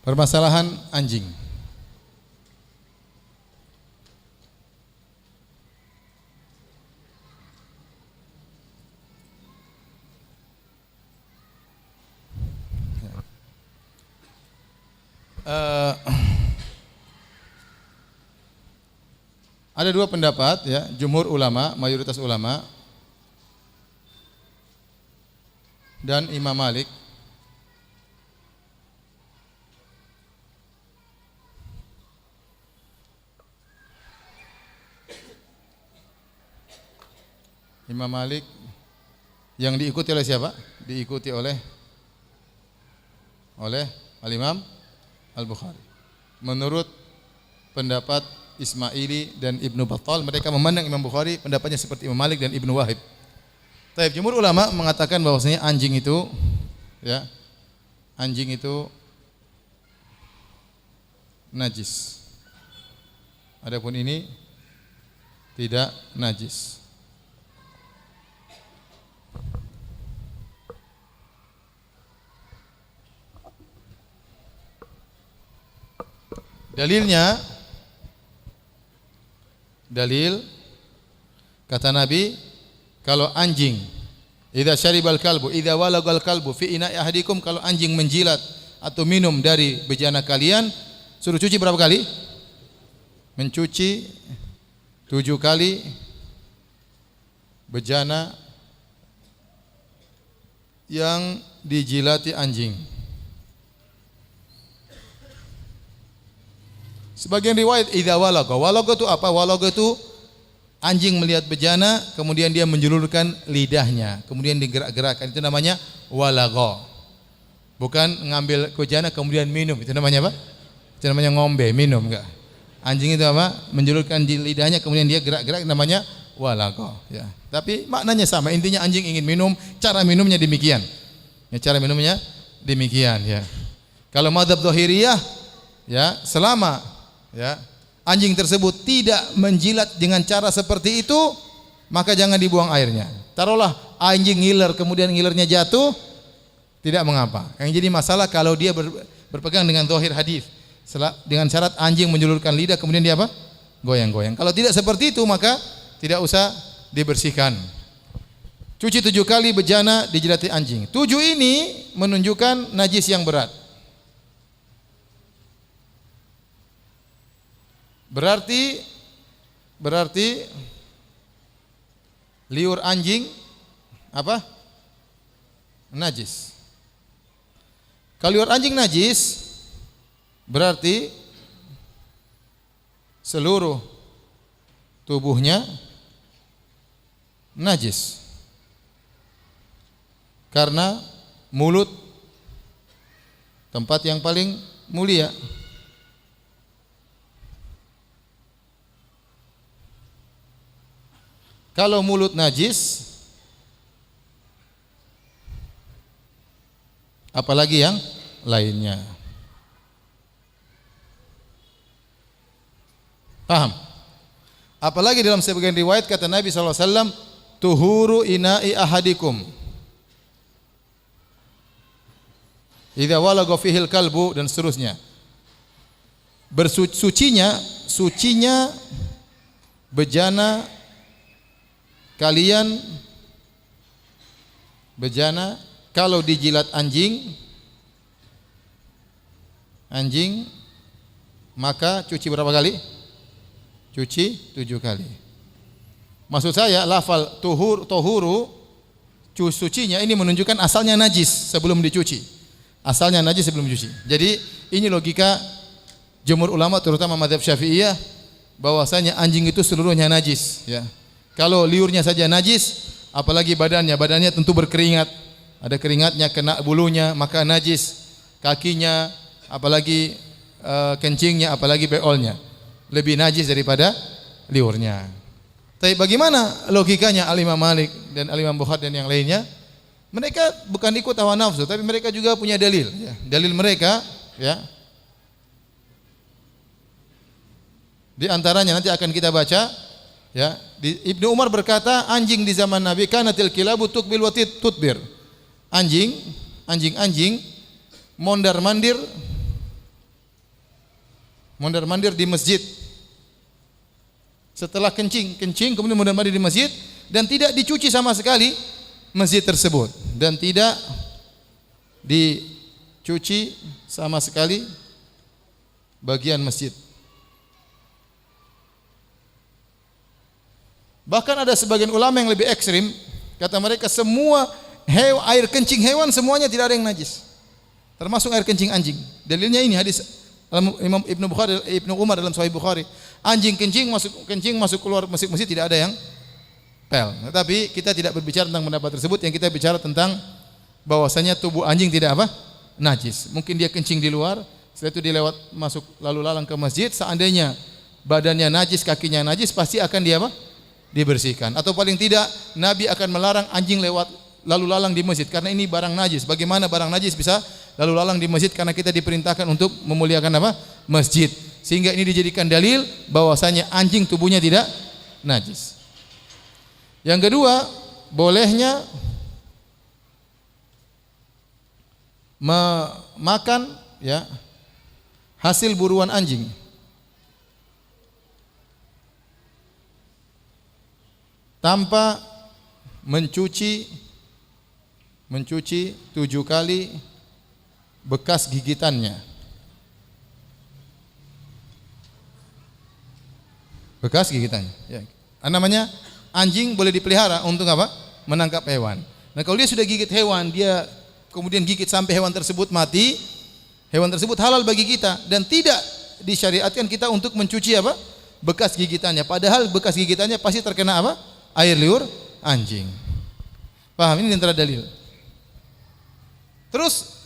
Permasalahan anjing. Ada 2 pendapat ya, jumhur ulama, mayoritas ulama dan Imam Malik. Imam Malik yang diikuti oleh siapa? Diikuti oleh Al-Imam Al-Bukhari. Menurut pendapat Ismaili dan Ibnu Battal, mereka memandang Imam Bukhari pendapatnya seperti Imam Malik dan Ibnu Wahib. Tapi jumhur ulama mengatakan bahwasanya anjing itu ya, anjing itu najis. Adapun ini tidak najis. Dalilnya, dalil kata Nabi, kalau anjing idza syaribal kalbu idza walagal kalbu fi ina'i ahadikum, kalau anjing menjilat atau minum dari bejana kalian, suruh cuci berapa kali? Mencuci 7 kali bejana yang dijilati anjing. Sebagian riwayat idza walaga. Walaga itu apa? Walaga itu anjing melihat bejana kemudian dia menjulurkan lidahnya, kemudian digerak-gerakkan, itu namanya walaga. Bukan ngambil bejana kemudian minum, itu namanya apa? Itu namanya ngombe, minum enggak. Anjing itu apa? Menjulurkan di lidahnya kemudian dia gerak-gerak, namanya walaga ya. Tapi maknanya sama, intinya anjing ingin minum, cara minumnya demikian. Ya, cara minumnya demikian ya. Kalau mazhab Zahiriyah ya, selama ya anjing tersebut tidak menjilat dengan cara seperti itu, maka jangan dibuang airnya. Taruhlah anjing ngiler, kemudian ngilernya jatuh, tidak mengapa. Yang jadi masalah kalau dia berpegang dengan zahir hadis, dengan syarat anjing menjulurkan lidah, kemudian dia apa? Goyang-goyang. Kalau tidak seperti itu, maka tidak usah dibersihkan. Cuci 7 kali bejana dijilati anjing. 7 ini menunjukkan najis yang berat. Berarti liur anjing apa? Najis. Kalau liur anjing najis, berarti seluruh tubuhnya najis. Karena mulut tempat yang paling mulia. Kalau mulut najis, apalagi yang lainnya. Paham? Apalagi dalam sebagian riwayat kata Nabi SAW, tuhuru ina'i ahadikum idza walagha fihil kalbu, dan seterusnya. Sucinya bejana kalian, bejana kalau dijilat anjing, maka cuci berapa kali? Cuci 7 kali. Maksud saya lafal tohuru sucinya ini menunjukkan asalnya najis sebelum dicuci. Asalnya najis sebelum dicuci. Jadi ini logika jumhur ulama terutama mazhab Syafi'iyah, bahwasanya anjing itu seluruhnya najis, ya. Kalau liurnya saja najis, apalagi badannya tentu berkeringat. Ada keringatnya, kena bulunya, maka najis. Kakinya, apalagi kencingnya, apalagi beolnya, lebih najis daripada liurnya. Tapi bagaimana logikanya Al-Imam Malik dan Al-Imam Bukhari dan yang lainnya? Mereka bukan ikut hawa nafsu, tapi mereka juga punya dalil. Ya. Dalil mereka, ya, di antaranya nanti akan kita baca. Ya, Ibnu Umar berkata, anjing di zaman Nabi kanatil kilabu tukbil wa tutbir. Anjing mondar-mandir di masjid. Setelah kencing kemudian mondar-mandir di masjid dan tidak dicuci sama sekali masjid tersebut, dan tidak dicuci sama sekali bagian masjid. Bahkan ada sebagian ulama yang lebih ekstrim, kata mereka semua air kencing hewan semuanya tidak ada yang najis, termasuk air kencing anjing. Dalilnya ini hadis Imam Ibnu Umar dalam Sahih Bukhari. Anjing kencing masuk keluar masjid tidak ada yang pel. Tetapi kita tidak berbicara tentang pendapat tersebut, yang kita bicara tentang bahwasanya tubuh anjing tidak apa? Najis. Mungkin dia kencing di luar, setelah itu dia masuk lalu lalang ke masjid, seandainya badannya najis, kakinya najis, pasti akan dia apa? Dibersihkan. Atau paling tidak Nabi akan melarang anjing lalu lalang di masjid karena ini barang najis. Bagaimana barang najis bisa lalu lalang di masjid? Karena kita diperintahkan untuk memuliakan apa? Masjid. Sehingga ini dijadikan dalil bahwasanya anjing tubuhnya tidak najis. Yang kedua, bolehnya memakan, ya, hasil buruan anjing. Tanpa mencuci 7 kali bekas gigitannya. Bekas gigitannya, ya. Namanya anjing boleh dipelihara untuk apa? Menangkap hewan. Nah, kalau dia sudah gigit hewan, dia kemudian gigit sampai hewan tersebut mati, hewan tersebut halal bagi kita dan tidak disyariatkan kita untuk mencuci apa? Bekas gigitannya. Padahal bekas gigitannya pasti terkena apa? Air liur anjing. Paham? Ini antara dalil. Terus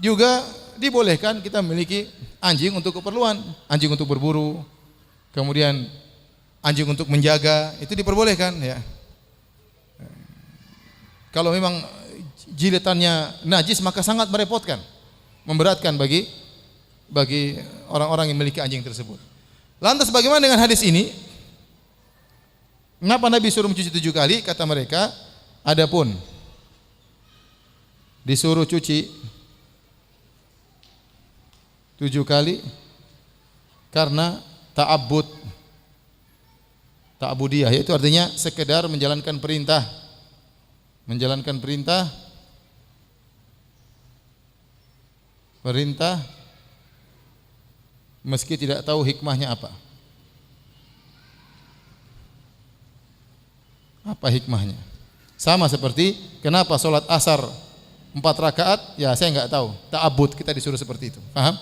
juga dibolehkan kita memiliki anjing untuk keperluan, anjing untuk berburu, kemudian anjing untuk menjaga, itu diperbolehkan, ya. Kalau memang jilitannya najis maka sangat merepotkan, memberatkan bagi bagi orang-orang yang memiliki anjing tersebut. Lantas bagaimana dengan hadis ini? Mengapa Nabi suruh mencuci 7 kali? Kata mereka, adapun disuruh cuci 7 kali karena ta'abudiyah, yaitu artinya sekedar menjalankan perintah meski tidak tahu hikmahnya apa. Apa hikmahnya? Sama seperti kenapa sholat asar 4 rakaat? Ya saya enggak tahu. Ta'abud, kita disuruh seperti itu. Paham?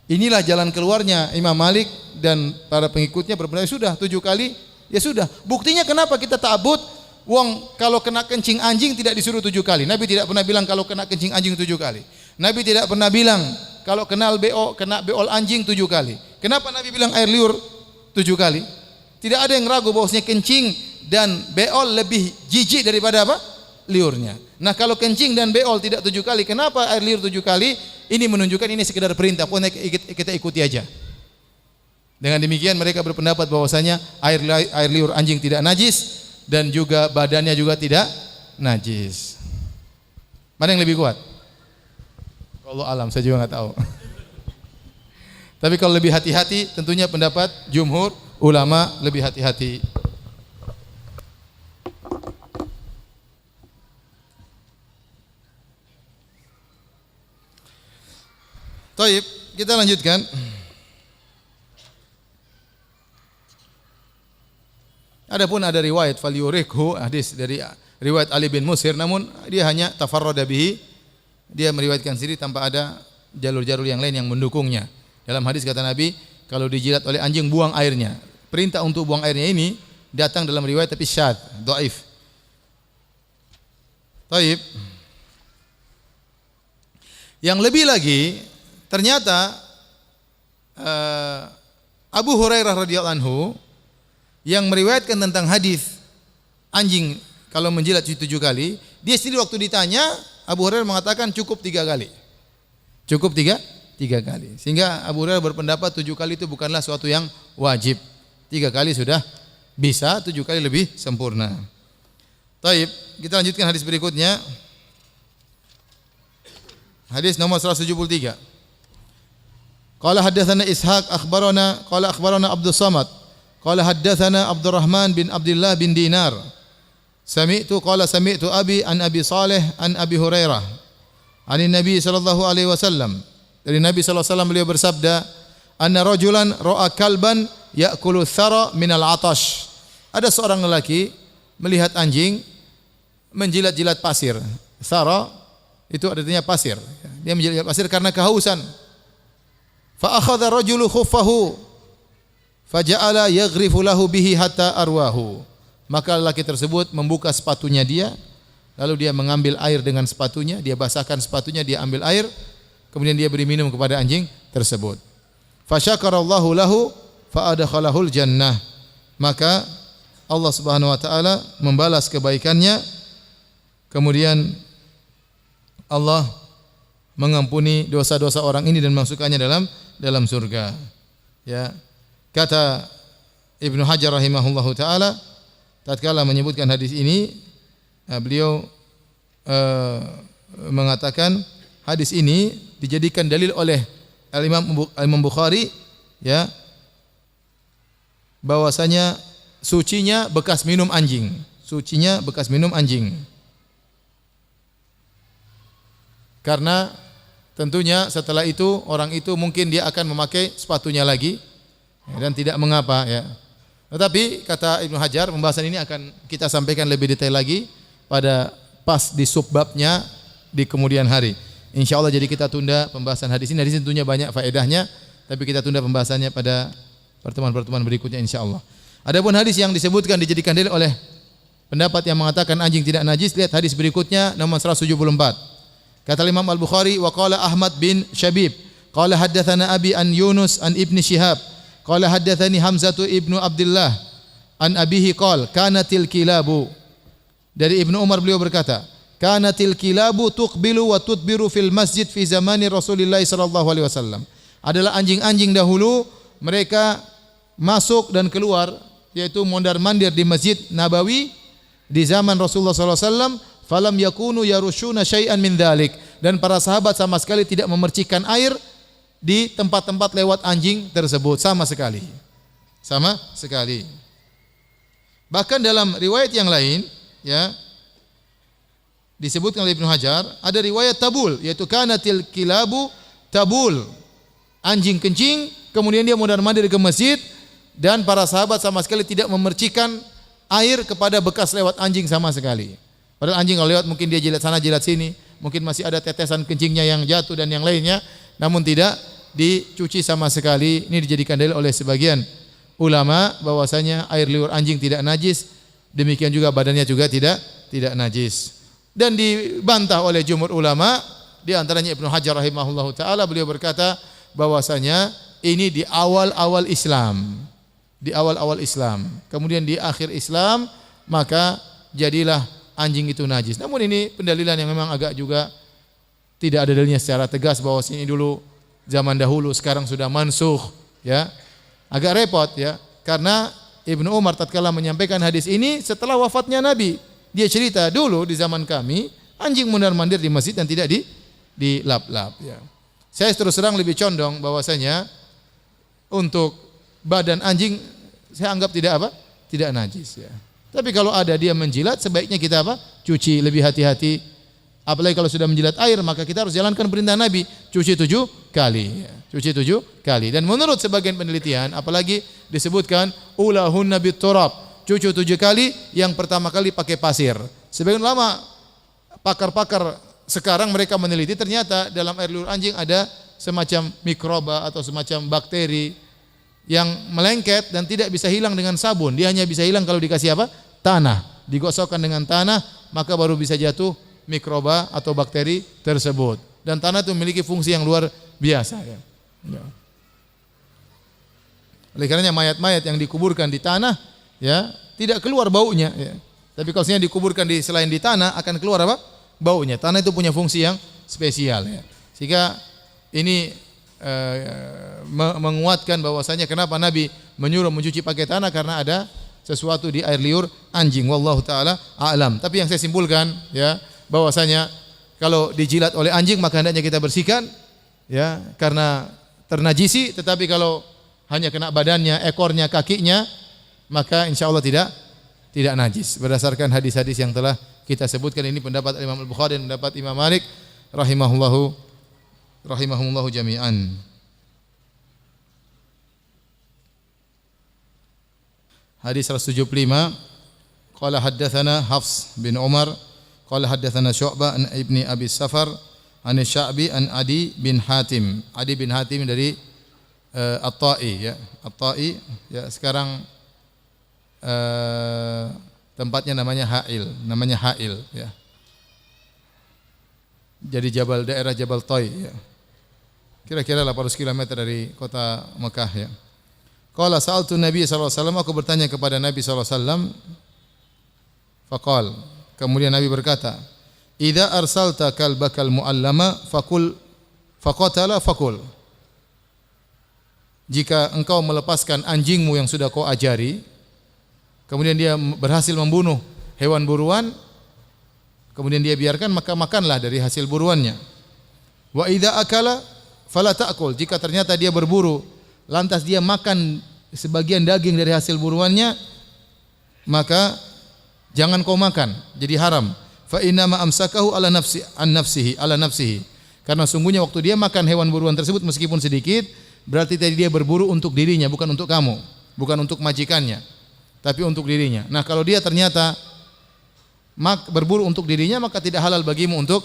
Inilah jalan keluarnya Imam Malik dan para pengikutnya berpendapat sudah 7 kali, ya sudah. Buktinya kenapa kita ta'abud? Wong kalau kena kencing anjing tidak disuruh 7 kali. Nabi tidak pernah bilang kalau kena kencing anjing 7 kali. Nabi tidak pernah bilang kalau kena beol anjing 7 kali. Kenapa Nabi bilang air liur 7 kali? Tidak ada yang ragu bahwasanya kencing dan beol lebih jijik daripada apa? Liurnya. Nah, kalau kencing dan beol tidak 7 kali, kenapa air liur 7 kali? Ini menunjukkan ini sekedar perintah, pokoknya kita ikuti aja. Dengan demikian mereka berpendapat bahwasanya air liur anjing tidak najis dan juga badannya juga tidak najis. Mana yang lebih kuat? Allah alam, saya juga nggak tahu. Tapi kalau lebih hati-hati, tentunya pendapat jumhur ulama lebih hati-hati. Taib, kita lanjutkan. Adapun ada riwayat falyurikhu, hadis dari riwayat Ali bin Musir, namun dia hanya tafarrada bihi, dia meriwayatkan sendiri tanpa ada jalur-jalur yang lain yang mendukungnya. Dalam hadis kata Nabi, kalau dijilat oleh anjing buang airnya. Perintah untuk buang airnya ini datang dalam riwayat tapi syadz, dhaif. Taib. Yang lebih lagi, ternyata Abu Hurairah radhiyallahu anhu yang meriwayatkan tentang hadis anjing kalau menjilat 7 kali, dia sendiri waktu ditanya, Abu Hurairah mengatakan cukup 3 kali. Cukup 3 kali. Sehingga Abu Hurairah berpendapat 7 kali itu bukanlah suatu yang wajib. 3 kali sudah bisa, 7 kali lebih sempurna. Taib, kita lanjutkan hadis berikutnya. Hadis nomor 173. Qala haddatsana Ishaq akhbarana Abdus Samad. Qala haddatsana Abdurrahman bin Abdullah bin Dinar. Sami'tu abi an Abi Saleh an Abi Hurairah. Ani Nabi sallallahu alaihi wasallam. Dari Nabi sallallahu alaihi wasallam beliau bersabda, "Anna rajulan ra'a kalban ya'kulu thara minal 'atash." Ada seorang lelaki melihat anjing menjilat-jilat pasir. Thara itu artinya pasir. Dia menjilat pasir karena kehausan. Fa akhadha rajulu khuffahu faja'ala yaghrifu lahu bihi hatta arwahu. Maka lelaki tersebut membuka sepatunya dia, lalu dia mengambil air dengan sepatunya, dia basahkan sepatunya, dia ambil air, kemudian dia beri minum kepada anjing tersebut. Fa syakarallahu lahu fa adkhalahul jannah. Maka Allah Subhanahu wa taala membalas kebaikannya, kemudian Allah mengampuni dosa-dosa orang ini dan memasukkannya dalam surga. Ya. Kata Ibnu Hajar rahimahullahu taala tatkala menyebutkan hadis ini, beliau mengatakan hadis ini dijadikan dalil oleh Imam Bukhari, ya, bahwasanya sucinya bekas minum anjing. Sucinya bekas minum anjing. Karena tentunya setelah itu orang itu mungkin dia akan memakai sepatunya lagi dan tidak mengapa, ya. Tetapi kata Ibnu Hajar, pembahasan ini akan kita sampaikan lebih detail lagi pada pas di subbabnya di kemudian hari. Insyaallah, jadi kita tunda pembahasan hadis ini. Hadis ini tentunya banyak faedahnya, tapi kita tunda pembahasannya pada pertemuan-pertemuan berikutnya insyaallah. Adapun hadis yang disebutkan dijadikan dalil oleh pendapat yang mengatakan anjing tidak najis, lihat hadis berikutnya nomor 174. Kata Imam Al-Bukhari, wa qala Ahmad bin Syabib, qala haddatsana Abi an Yunus an Ibni Syihab, qala haddatsani Hamzatu ibnu Abdullah an abihi qala kanatil kilabu. Dari Ibnu Umar beliau berkata, kanatil kilabu tuqbilu wa tudbiru fil masjid fi zamani Rasulillah sallallahu alaihi wasallam. adalah anjing-anjing dahulu mereka masuk dan keluar, yaitu mondar-mandir di Masjid Nabawi di zaman Rasulullah SAW. Falam yakunu yarushuna syai'an min dzalik, dan para sahabat sama sekali tidak memercikan air di tempat-tempat lewat anjing tersebut sama sekali. Sama sekali. Bahkan dalam riwayat yang lain, ya, disebutkan oleh Ibnu Hajar, ada riwayat tabul, yaitu kanatil kilabu tabul. Anjing kencing, kemudian dia mondar-mandir ke masjid, dan para sahabat sama sekali tidak memercikan air kepada bekas lewat anjing sama sekali. Padahal anjing kalau lewat mungkin dia jilat sana jilat sini, mungkin masih ada tetesan kencingnya yang jatuh dan yang lainnya, namun tidak dicuci sama sekali. Ini dijadikan dalil oleh sebagian ulama bahwasanya air liur anjing tidak najis, demikian juga badannya juga tidak najis. Dan dibantah oleh jumhur ulama, di antaranya Ibnu Hajar rahimahullahu taala, beliau berkata bahwasanya ini di awal-awal Islam. Di awal-awal Islam. Kemudian di akhir Islam maka jadilah anjing itu najis. Namun ini pendalilan yang memang agak juga tidak ada dalilnya secara tegas bahwa ini dulu zaman dahulu, sekarang sudah mansukh, ya. Agak repot, ya, karena Ibnu Umar tatkala menyampaikan hadis ini setelah wafatnya Nabi. Dia cerita, dulu di zaman kami anjing mondar-mandir di masjid dan tidak dilap-lap, ya. Saya terus terang lebih condong bahwasanya untuk badan anjing saya anggap tidak najis, ya. Tapi kalau ada dia menjilat, sebaiknya kita cuci, lebih hati-hati. Apalagi kalau sudah menjilat air, maka kita harus jalankan perintah Nabi, cuci 7 kali, ya. Cuci 7 kali. Dan menurut sebagian penelitian, apalagi disebutkan ulahun nabi turab, cuci 7 kali, yang pertama kali pakai pasir. Sebagian ulama, pakar-pakar sekarang mereka meneliti, ternyata dalam air liur anjing ada semacam mikroba atau semacam bakteri yang melengket dan tidak bisa hilang dengan sabun. Dia hanya bisa hilang kalau dikasih tanah. Digosokkan dengan tanah, maka baru bisa jatuh mikroba atau bakteri tersebut. Dan tanah itu memiliki fungsi yang luar biasa, ya. Ya. Oleh karenanya mayat-mayat yang dikuburkan di tanah, ya, tidak keluar baunya, ya. Tapi kalau misalnya dikuburkan selain di tanah, akan keluar baunya. Tanah itu punya fungsi yang spesial, ya. Sehingga ini menguatkan bahwasanya kenapa Nabi menyuruh mencuci pakai tanah, karena ada sesuatu di air liur anjing. Wallahu taala a'lam. Tapi yang saya simpulkan, ya, bahwasanya kalau dijilat oleh anjing maka hendaknya kita bersihkan, ya, karena ternajisi. Tetapi kalau hanya kena badannya, ekornya, kakinya, maka insya Allah tidak najis. Berdasarkan hadis-hadis yang telah kita sebutkan, ini pendapat Imam Al-Bukhari dan pendapat Imam Malik rahimahullahu jami'an. Hadis 175, qala haddatsana Hafs bin Umar qala haddatsana Syu'bah an Ibni Abi Safar an Sya'bi an Adi bin Hatim. Adi bin Hatim dari At-Tai, ya. At-Tai, ya, sekarang tempatnya namanya Ha'il, ya. Jadi daerah Jabal Toi, ya. Kira-kira 800 km dari kota Mekah, ya. Qala sa'altu Nabi sallallahu alaihi wasallam, aku bertanya kepada Nabi sallallahu alaihi wasallam. Faqal, kemudian Nabi berkata, "Idza arsalta kalbakal muallama faqatala faqul." Jika engkau melepaskan anjingmu yang sudah kau ajari, kemudian dia berhasil membunuh hewan buruan, kemudian dia biarkan, maka makanlah dari hasil buruannya. Wa idza akala fala ta'kul. Jika ternyata dia berburu, lantas dia makan sebagian daging dari hasil buruannya, maka jangan kau makan, jadi haram. Fa inna ma amsakahu ala nafsihi. Karena sungguhnya waktu dia makan hewan buruan tersebut meskipun sedikit, berarti tadi dia berburu untuk dirinya, bukan untuk kamu, bukan untuk majikannya, tapi untuk dirinya. Nah, kalau dia ternyata berburu untuk dirinya, maka tidak halal bagimu untuk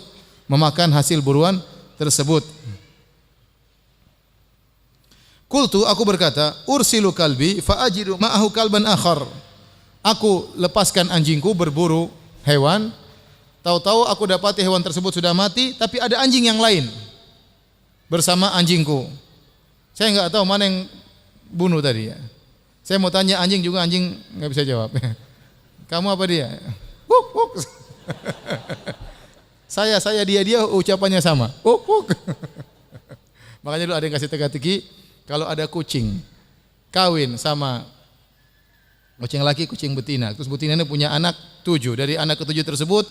memakan hasil buruan tersebut. Qultu, aku berkata, ursilu kalbi fa ajidu ma'ahu kalban akhar. Aku lepaskan anjingku berburu hewan, tahu-tahu aku dapati hewan tersebut sudah mati, tapi ada anjing yang lain bersama anjingku. Saya enggak tahu mana yang bunuh tadi, ya. Saya mau tanya anjing juga, anjing enggak bisa jawab. Kamu apa dia? Wuk, wuk. Saya dia ucapannya sama. Wuk, wuk. Makanya dulu ada yang kasih teka-teki, kalau ada kucing kawin sama kucing laki, kucing betina, terus betina ini punya anak 7. Dari anak ke-7 tersebut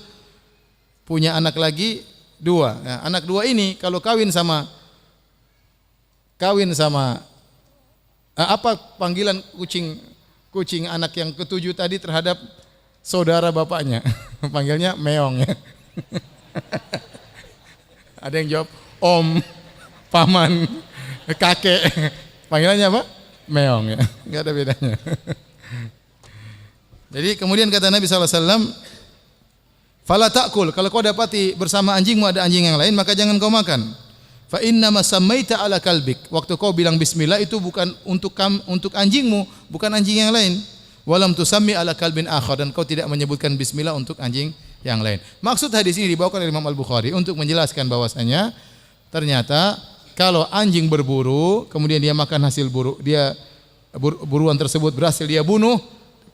punya anak lagi 2. Nah, anak 2 ini kalau kawin sama apa panggilan kucing anak yang ke-7 tadi terhadap saudara bapaknya? Panggilnya meong ya. Ada yang jawab om, paman, kakek. Panggilannya apa? Meong ya. Enggak ada bedanya. Jadi kemudian kata Nabi SAW, fala ta'kul, kalau kau dapati bersama anjingmu ada anjing yang lain, maka jangan kau makan. Fa inna ma sammaita ala kalbik. Waktu kau bilang bismillah itu bukan untuk anjingmu, bukan anjing yang lain. Walam tusammi ala kalbin akhar, dan kau tidak menyebutkan bismillah untuk anjing yang lain. Maksud hadis ini dibawakan oleh Imam Al-Bukhari untuk menjelaskan bahwasanya ternyata kalau anjing berburu, kemudian dia makan hasil buruan tersebut berhasil dia bunuh,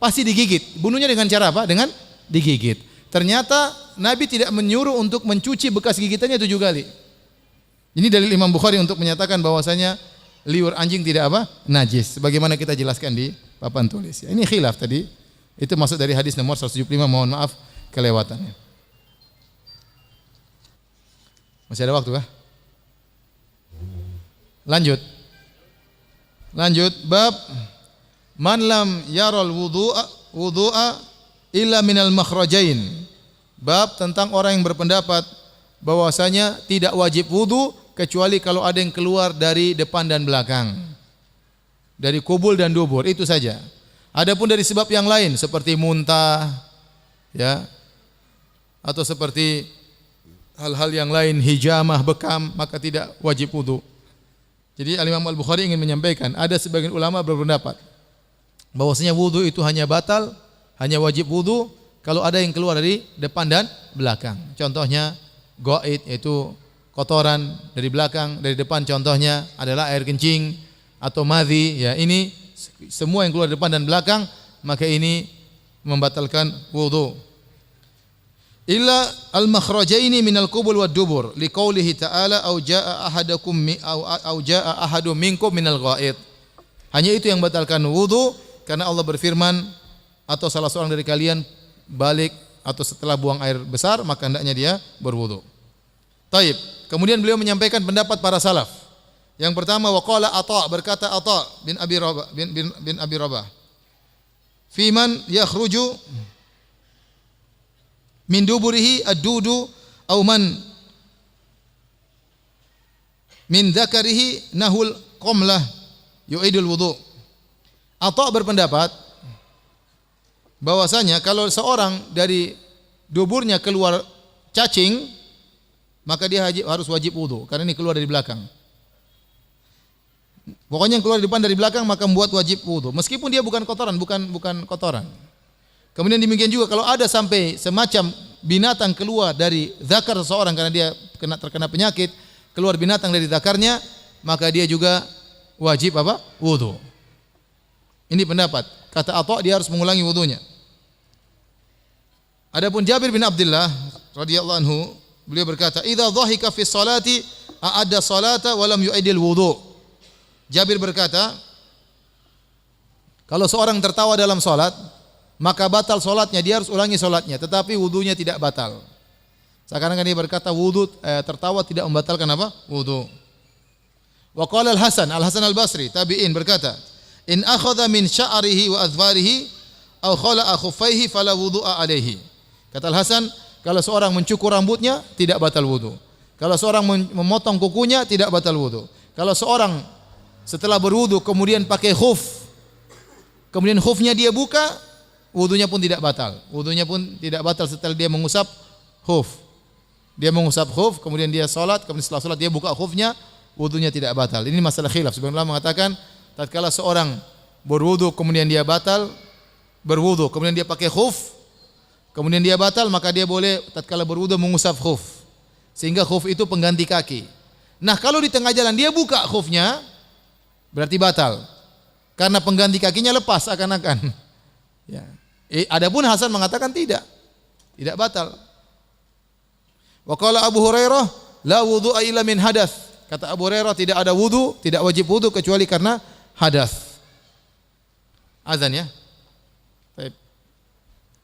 pasti digigit. Bunuhnya dengan cara apa? Dengan digigit. Ternyata Nabi tidak menyuruh untuk mencuci bekas gigitannya 7 kali. Ini dalil Imam Bukhari untuk menyatakan bahwasanya liur anjing tidak apa? Najis. Sebagaimana kita jelaskan di papan tulis. Ini khilaf tadi. Itu masuk dari hadis nomor 175. Mohon maaf kelewatannya. Masih ada waktu kah? Lanjut bab man lam yaral wudu'a illa minal makhrajain. Bab tentang orang yang berpendapat bahwasanya tidak wajib wudu kecuali kalau ada yang keluar dari depan dan belakang. Dari kubul dan dubur, itu saja. Adapun dari sebab yang lain seperti muntah ya, atau seperti hal-hal yang lain, hijamah, bekam, maka tidak wajib wudu. Jadi Imam Al-Bukhari ingin menyampaikan, ada sebagian ulama berpendapat bahwasanya wudu itu hanya batal, hanya wajib wudu kalau ada yang keluar dari depan dan belakang. Contohnya ghaid, yaitu kotoran dari belakang, dari depan contohnya adalah air kencing atau madhi, ya ini semua yang keluar dari depan dan belakang, maka ini membatalkan wudu. Illa al-makhrajaini minal qubul wad dubur liqaulihi ta'ala au jaa ahadum minkum minal ghaid. Hanya itu yang batalkan wudu karena Allah berfirman, atau salah seorang dari kalian balik atau setelah buang air besar maka hendaknya dia berwudu. Taib. Kemudian beliau menyampaikan pendapat para salaf. Yang pertama waqala Atha, berkata Atha bin Abi Rabah. Fi man yakhruju min duburihi ad-dudu aw man min dzakarihi nahul qamlah yu'idul wudu. Atha berpendapat bahwasanya kalau seorang dari duburnya keluar cacing, maka dia harus wajib wudu karena ini keluar dari belakang. Pokoknya yang keluar dari depan dari belakang maka membuat wajib wudu meskipun dia bukan kotoran, bukan kotoran. Kemudian demikian juga kalau ada sampai semacam binatang keluar dari zakar seseorang karena dia terkena penyakit, keluar binatang dari zakarnya, maka dia juga wajib apa? Wudu. Ini pendapat. Kata Atha dia harus mengulangi wudunya. Adapun Jabir bin Abdullah radhiyallahu anhu, beliau berkata, "Idza dhahika fi sholati a'adda sholata wa lam yu'idil wudu." Jabir berkata, kalau seorang tertawa dalam salat, maka batal salatnya, dia harus ulangi salatnya, tetapi wudunya tidak batal. Seakan-akan dia berkata tertawa tidak membatalkan apa? Wudu. Wa qala Al-Hasan Al-Basri, tabi'in, berkata, "In akhadha min sya'rihi wa adhfarihi aw khala'a khuffaihi fala wudu'a alaihi." Kata Al-Hasan, kalau seorang mencukur rambutnya tidak batal wudu. Kalau seorang memotong kukunya tidak batal wudu. Kalau seorang setelah berwudu kemudian pakai khuf, kemudian khufnya dia buka, wudunya pun tidak batal. Wudunya pun tidak batal setelah dia mengusap khuf. Dia mengusap khuf, kemudian dia salat, kemudian setelah salat dia buka khufnya, wudunya tidak batal. Ini masalah khilaf. Sebagian ulama mengatakan tatkala seorang berwudu kemudian dia batal berwudu, kemudian dia pakai khuf, kemudian dia batal, maka dia boleh tatkala berwudu mengusap khuf. Sehingga khuf itu pengganti kaki. Nah, kalau di tengah jalan dia buka khufnya, berarti batal. Karena pengganti kakinya lepas akan-akan. Ya. Adapun Hasan mengatakan tidak batal. Wa qala Abu Hurairah, la wudu'a illa min hadath. Kata Abu Hurairah tidak ada wudu, tidak wajib wudu kecuali karena hadas. Azan ya. Baik.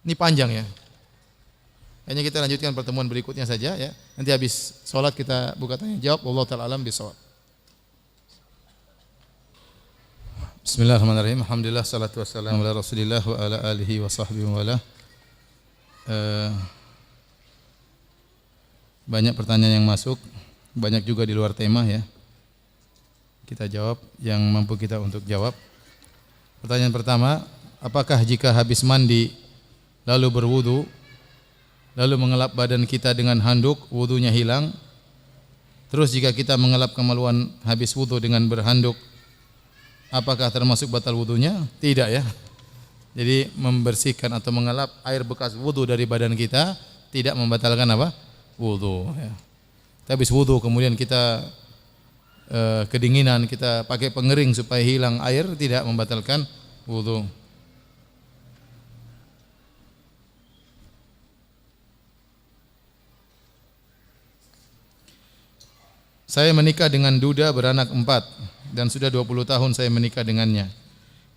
Ini panjang ya. Kayaknya kita lanjutkan pertemuan berikutnya saja ya. Nanti habis sholat kita buka tanya jawab. Wallahu ta'ala alam bisawab. Bismillahirrahmanirrahim. Alhamdulillah salatu wassalamu ala Rasulillah wa ala alihi wa sahbihi wa ala. Banyak pertanyaan yang masuk, banyak juga di luar tema ya. Kita jawab yang mampu kita untuk jawab. Pertanyaan pertama, apakah jika habis mandi lalu berwudu, lalu mengelap badan kita dengan handuk, wudunya hilang? Terus jika kita mengelap kemaluan habis wudu dengan berhanduk, apakah termasuk batal wudunya? Tidak ya. Jadi membersihkan atau mengelap air bekas wudu dari badan kita tidak membatalkan apa? Wudu ya. Habis wudu kemudian kita kedinginan, kita pakai pengering supaya hilang air, tidak membatalkan wudu. Saya menikah dengan duda beranak 4 dan sudah 20 tahun saya menikah dengannya.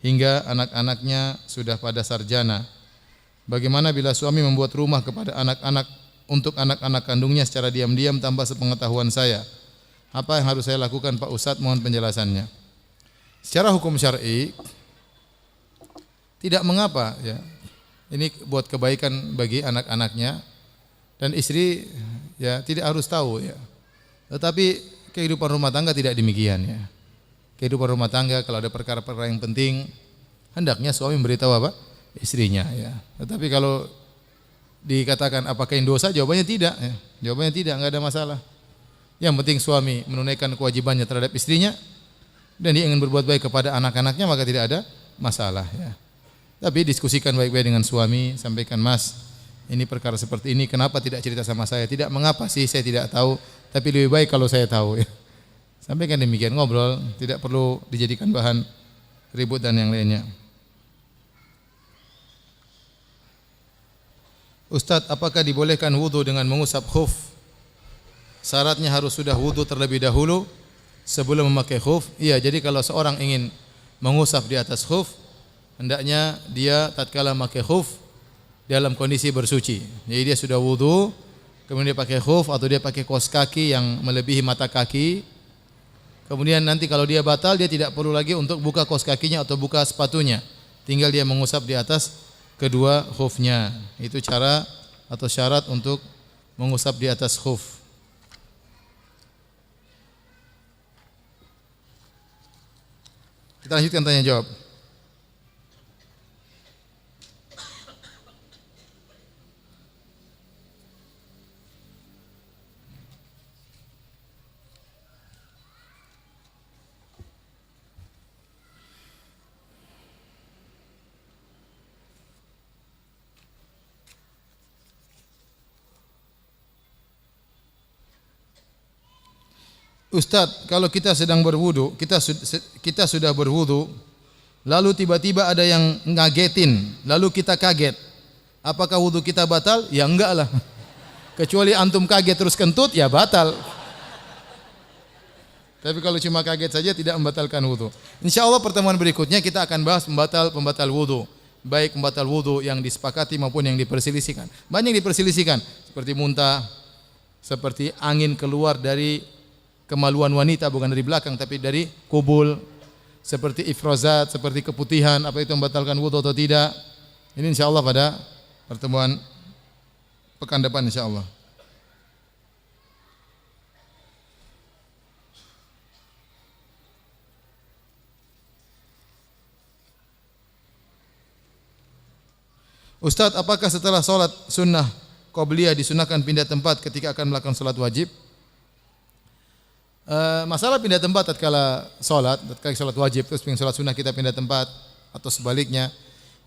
Hingga anak-anaknya sudah pada sarjana. Bagaimana bila suami membuat rumah kepada anak-anak untuk anak-anak kandungnya secara diam-diam tanpa sepengetahuan saya? Apa yang harus saya lakukan Pak Ustadz? Mohon penjelasannya. Secara hukum syar'i tidak mengapa ya. Ini buat kebaikan bagi anak-anaknya dan istri ya tidak harus tahu ya. Tetapi kehidupan rumah tangga tidak demikian ya. Kehidupan rumah tangga kalau ada perkara-perkara yang penting hendaknya suami memberitahu apa? Istrinya ya. Tetapi kalau dikatakan apakah ini dosa? Jawabannya tidak ya. Jawabannya tidak, enggak ada masalah. Yang penting suami menunaikan kewajibannya terhadap istrinya dan dia ingin berbuat baik kepada anak-anaknya, maka tidak ada masalah ya. Tapi diskusikan baik-baik dengan suami, sampaikan, Mas, ini perkara seperti ini, kenapa tidak cerita sama saya? Tidak mengapa sih, saya tidak tahu, tapi lebih baik kalau saya tahu ya. Sampaikan demikian, ngobrol, tidak perlu dijadikan bahan ribut dan yang lainnya. Ustadz, apakah dibolehkan wudu dengan mengusap khuf? Syaratnya harus sudah wudu terlebih dahulu sebelum memakai khuf. Iya, jadi kalau seorang ingin mengusap di atas khuf, hendaknya dia tatkala memakai khuf dalam kondisi bersuci. Jadi dia sudah wudu, kemudian dia pakai khuf atau dia pakai kaos kaki yang melebihi mata kaki. Kemudian nanti kalau dia batal, dia tidak perlu lagi untuk buka kaos kakinya atau buka sepatunya. Tinggal dia mengusap di atas kedua khufnya. Itu cara atau syarat untuk mengusap di atas khuf. Kita lanjutkan tanya jawab. Ustadz, kalau kita sedang berwudu, kita sudah berwudu, lalu tiba-tiba ada yang ngagetin, lalu kita kaget. Apakah wudu kita batal? Ya enggak lah. Kecuali antum kaget terus kentut, ya batal. Tapi kalau cuma kaget saja tidak membatalkan wudu. Insyaallah pertemuan berikutnya kita akan bahas pembatal wudu. Baik pembatal wudu yang disepakati maupun yang diperselisihkan. Banyak yang diperselisihkan, seperti muntah, seperti angin keluar dari kemaluan wanita, bukan dari belakang tapi dari kubul, seperti ifrozat, seperti keputihan, apa itu membatalkan wudu atau tidak. Ini insyaallah pada pertemuan pekan depan insyaallah. Ustadz, apakah setelah sholat sunnah qobliyah disunahkan pindah tempat ketika akan melakukan sholat wajib? Masalah pindah tempat tatkala sholat wajib terus pengen sholat sunnah kita pindah tempat atau sebaliknya,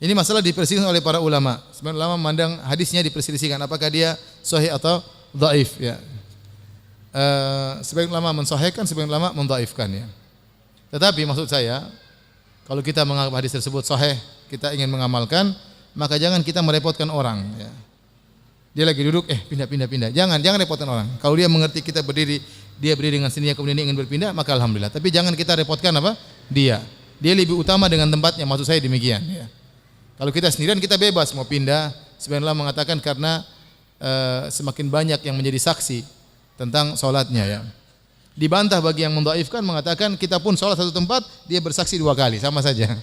ini masalah diperselisihkan oleh para ulama. Sebagian ulama memandang hadisnya diperselisihkan apakah dia sahih atau dhaif ya. Sebagian ulama mensahihkan, sebagian ulama mendhaifkan ya. Tetapi maksud saya, kalau kita menganggap hadis tersebut sahih, kita ingin mengamalkan, maka jangan kita merepotkan orang ya. Dia lagi duduk, pindah. Jangan repotkan orang. Kalau dia mengerti kita berdiri dia berdiri dengan sendirinya kemudian dia ingin berpindah, maka alhamdulillah. Tapi jangan kita repotkan apa? Dia. Dia lebih utama dengan tempatnya, maksud saya demikian ya. Kalau kita sendirian kita bebas mau pindah. Sebenarnya Allah mengatakan karena semakin banyak yang menjadi saksi tentang salatnya ya. Dibantah bagi yang mendhaifkan mengatakan kita pun salat satu tempat, dia bersaksi 2 kali, sama saja.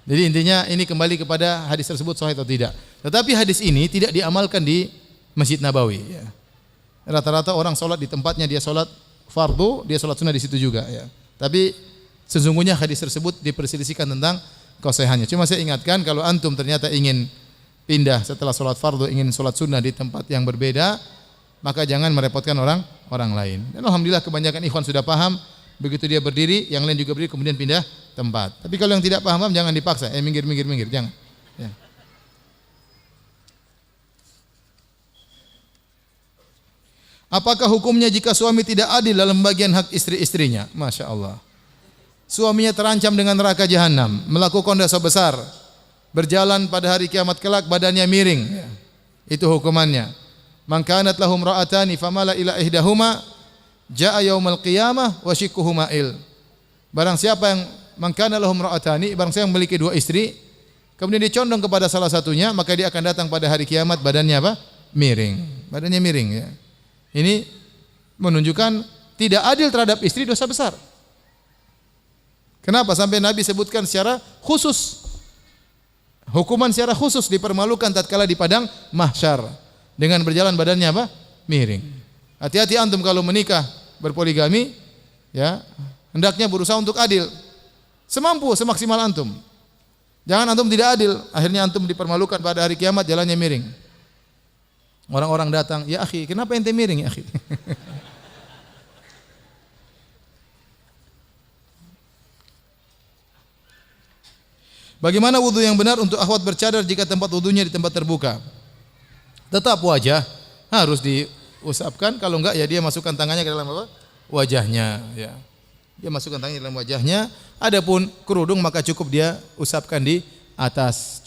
Jadi intinya ini kembali kepada hadis tersebut sahih atau tidak. Tetapi hadis ini tidak diamalkan di Masjid Nabawi ya. Rata-rata orang sholat di tempatnya, dia sholat fardu, dia sholat sunnah di situ juga ya. Tapi sesungguhnya hadis tersebut diperselisihkan tentang kesahihannya. Cuma saya ingatkan kalau antum ternyata ingin pindah setelah sholat fardu, ingin sholat sunnah di tempat yang berbeda, maka jangan merepotkan orang lain. Dan alhamdulillah kebanyakan ikhwan sudah paham, begitu dia berdiri, yang lain juga berdiri kemudian pindah tempat. Tapi kalau yang tidak paham jangan dipaksa, minggir, jangan. Ya. Apakah hukumnya jika suami tidak adil dalam bagian hak istri-istrinya? Masya Allah. Suaminya terancam dengan neraka jahanam, melakukan dosa besar, berjalan pada hari kiamat kelak badannya miring. Itu hukumannya. Man kanat lahum ra'atani famala ila ihdahuma jaa yaumal qiyamah wa shikkuhu ma'il. Barang siapa yang man kana lahum ra'atani, barang siapa yang memiliki 2 istri, kemudian dia condong kepada salah satunya, maka dia akan datang pada hari kiamat badannya apa? Miring. Badannya miring ya. Ini menunjukkan tidak adil terhadap istri, dosa besar. Kenapa? Sampai Nabi sebutkan secara khusus. Hukuman secara khusus dipermalukan tatkala di padang mahsyar dengan berjalan badannya apa? Miring. Hati-hati antum kalau menikah berpoligami ya, hendaknya berusaha untuk adil. Semaksimal antum. Jangan antum tidak adil, akhirnya antum dipermalukan pada hari kiamat jalannya miring. Orang-orang datang, ya akhi, kenapa ente miring ya akhi? Bagaimana wudu yang benar untuk akhwat bercadar jika tempat wudunya di tempat terbuka? Tetap wajah harus diusapkan, kalau enggak ya dia masukkan tangannya ke dalam apa? Wajahnya ya. Dia masukkan tangannya dalam wajahnya. Adapun kerudung maka cukup dia usapkan di atas,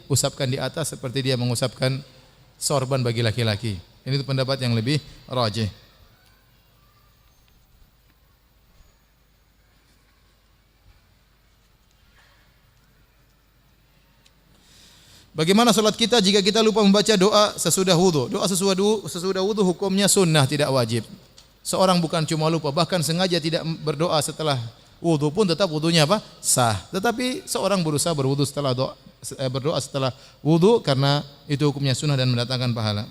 usapkan di atas seperti dia mengusapkan sorban bagi laki-laki. Ini pendapat yang lebih rajih. Bagaimana salat kita jika kita lupa membaca doa sesudah wudu? Doa sesudah wudu hukumnya sunnah, tidak wajib. Seorang bukan cuma lupa, bahkan sengaja tidak berdoa setelah wudu pun tetap wudunya apa? Sah. Tetapi seorang berusaha berwudu setelah berdoa setelah wudu karena itu hukumnya sunnah dan mendatangkan pahala.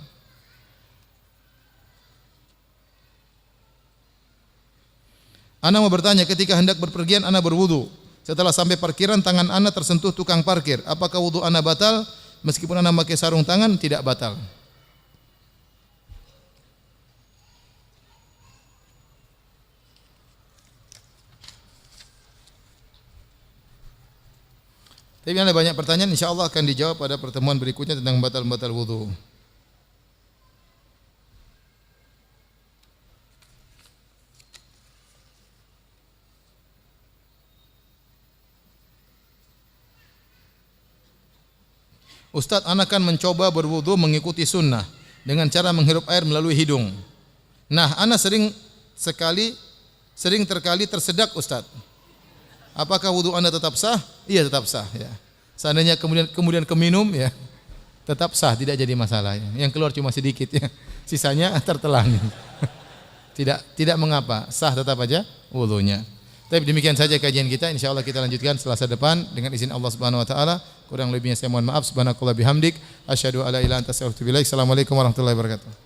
Ana mau bertanya, ketika hendak berpergian ana berwudu. Setelah sampai parkiran tangan ana tersentuh tukang parkir. Apakah wudu ana batal? Meskipun ana pakai sarung tangan tidak batal. Tapi ada banyak pertanyaan, insyaallah akan dijawab pada pertemuan berikutnya tentang batal-batal wudu. Ustaz, anak kan mencoba berwudu mengikuti sunnah dengan cara menghirup air melalui hidung. Nah, anak sering terkali tersedak, Ustaz. Apakah wudu anda tetap sah? Iya, tetap sah ya. Seandainya kemudian keminum ya, tetap sah, tidak jadi masalah ya. Yang keluar cuma sedikit ya. Sisanya tertelan. Tidak mengapa, sah tetap aja wudunya. Tapi demikian saja kajian kita, insyaallah kita lanjutkan Selasa depan dengan izin Allah Subhanahu wa taala. Kurang lebihnya saya mohon maaf. Subhanakallah bihamdik asyhadu alla ilaha illa anta astaghfiruka wa atubu ilaik. Assalamualaikum warahmatullahi wabarakatuh.